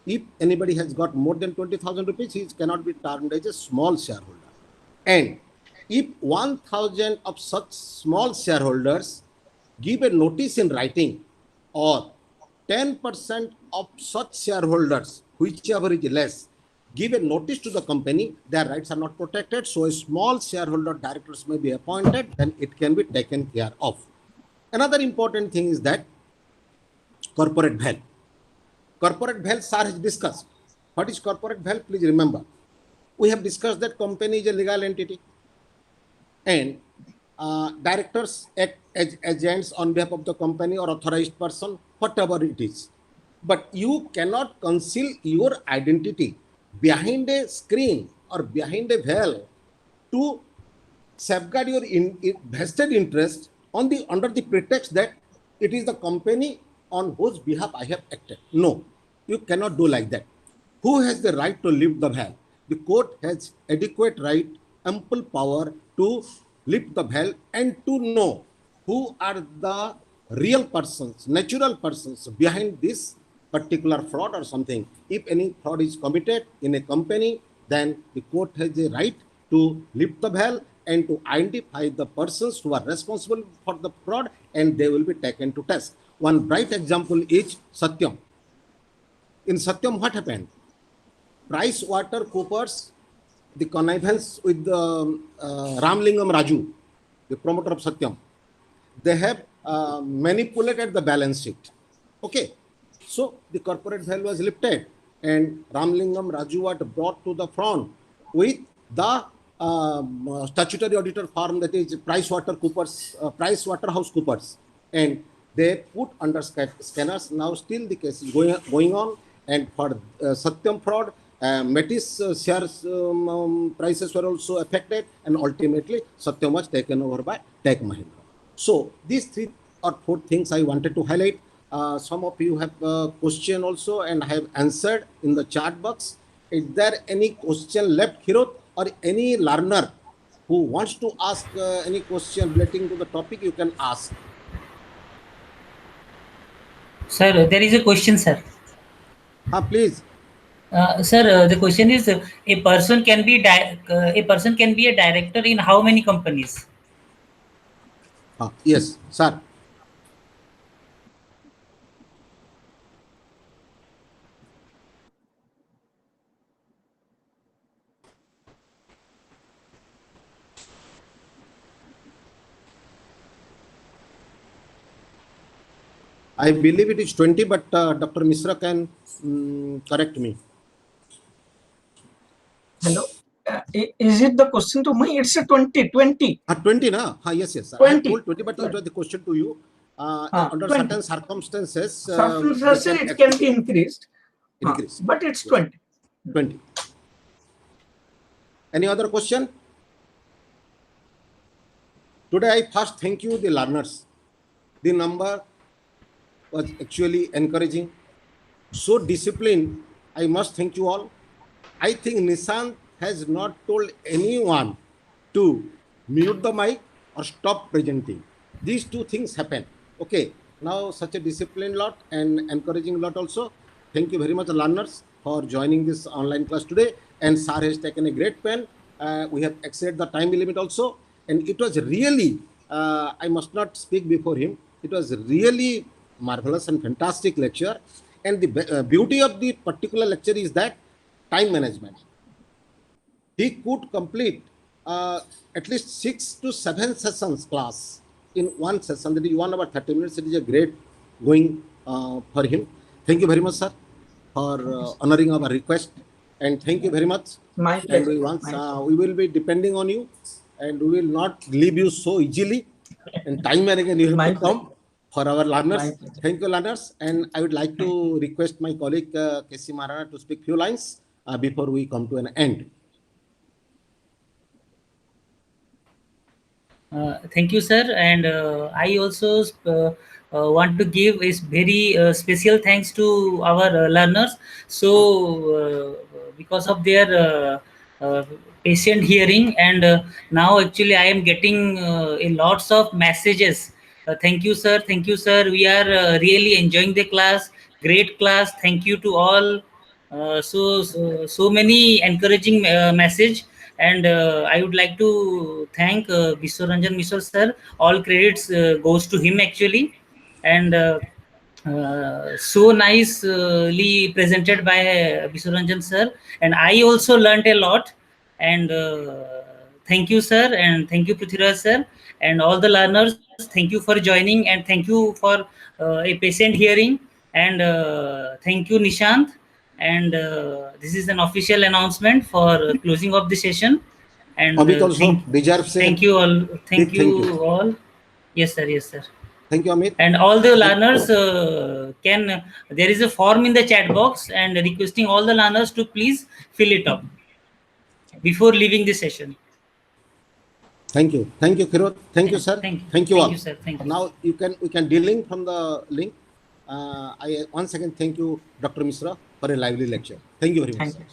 If anybody has got more than 20,000 rupees, he cannot be termed as a small shareholder. And if 1,000 of such small shareholders give a notice in writing, or 10% of such shareholders, whichever is less, give a notice to the company, their rights are not protected. So a small shareholder directors may be appointed, then it can be taken care of. Another important thing is that corporate veil. Corporate veil, sir has discussed. What is corporate veil? Please remember. We have discussed that company is a legal entity and directors act as agents on behalf of the company or authorized person, whatever it is. But you cannot conceal your identity behind a screen or behind a veil to safeguard your vested interest under the pretext that it is the company on whose behalf I have acted. No, you cannot do like that. Who has the right to lift the veil? The court has adequate right, ample power to lift the veil and to know who are the real persons, natural persons behind this particular fraud or something. If any fraud is committed in a company, then the court has a right to lift the veil and to identify the persons who are responsible for the fraud, and they will be taken to task. One bright example is Satyam. In Satyam, what happened? PricewaterhouseCoopers, the connivance with the Ramlingam Raju, the promoter of Satyam, they have manipulated the balance sheet. Okay, so the corporate veil was lifted, and Ramlingam Raju was brought to the front with the statutory auditor firm, that is PricewaterhouseCoopers, and they put under scanners. Now still the case is going on, and for Satyam fraud, Metis shares prices were also affected, and ultimately Satyam was taken over by Tech Mahindra. So these 3 or 4 things I wanted to highlight. Some of you have a question also, and I have answered in the chat box. Is there any question left, Hirot, or any learner who wants to ask any question relating to the topic? You can ask. Sir, there is a question, sir. Please. Sir, the question is: a person can be a director in how many companies? Yes, sir. I believe it is 20, but Dr. Misra can correct me. Hello. Is it the question to me? It's a 20. 20, na? Yes, yes. Sir. 20. I told 20, but it was the question to you. under 20. certain circumstances, Circumstances they it can be increased, increase. but it's 20. 20. Any other question? Today I first thank you the learners. The number was actually encouraging. So disciplined. I must thank you all. I think Nishant has not told anyone to mute the mic or stop presenting. These two things happen. Okay. Now such a disciplined lot and encouraging lot also. Thank you very much, learners, for joining this online class today. And Sir has taken a great pen. We have exceeded the time limit also. And it was really, I must not speak before him. It was really marvelous and fantastic lecture. And the beauty of the particular lecture is that time management. He could complete at least 6 to 7 sessions class in one session. That is 1 hour 30 minutes. It is a great going for him. Thank you very much, sir, for honoring our request. And thank you very much. My And pleasure. we, we will be depending on you, and we will not leave you so easily. And time management, you have My to come for our learners. My pleasure. Thank you, learners. And I would like to request my colleague K.C. Maharana to speak few lines before we come to an end. Thank you, sir. And I also want to give a very special thanks to our learners. So, because of their patient hearing, and now actually I am getting a lots of messages. Thank you, sir. Thank you, sir. We are really enjoying the class. Great class. Thank you to all. So many encouraging message. And I would like to thank Biswaranjan Mishra sir. All credits goes to him actually. And so nicely presented by Biswaranjan sir. And I also learned a lot. And thank you, sir. And thank you, Prithviraj sir. And all the learners, thank you for joining. And thank you for a patient hearing. And thank you, Nishant. And this is an official announcement for closing of the session. And Amit also deserves thank you all. Thank thank you you. all. Yes, sir. Yes, sir. Thank you, Amit. And all the learners can, there is a form in the chat box and requesting all the learners to please fill it up before leaving the session. Thank you. Thank you, Kirot. Thank you, sir. Thank you. Thank you Thank all. you, sir. Thank you. Now we can delink from the link. I once again thank you, Dr. Mishra, for a lively lecture. Thank you very much. Thank you.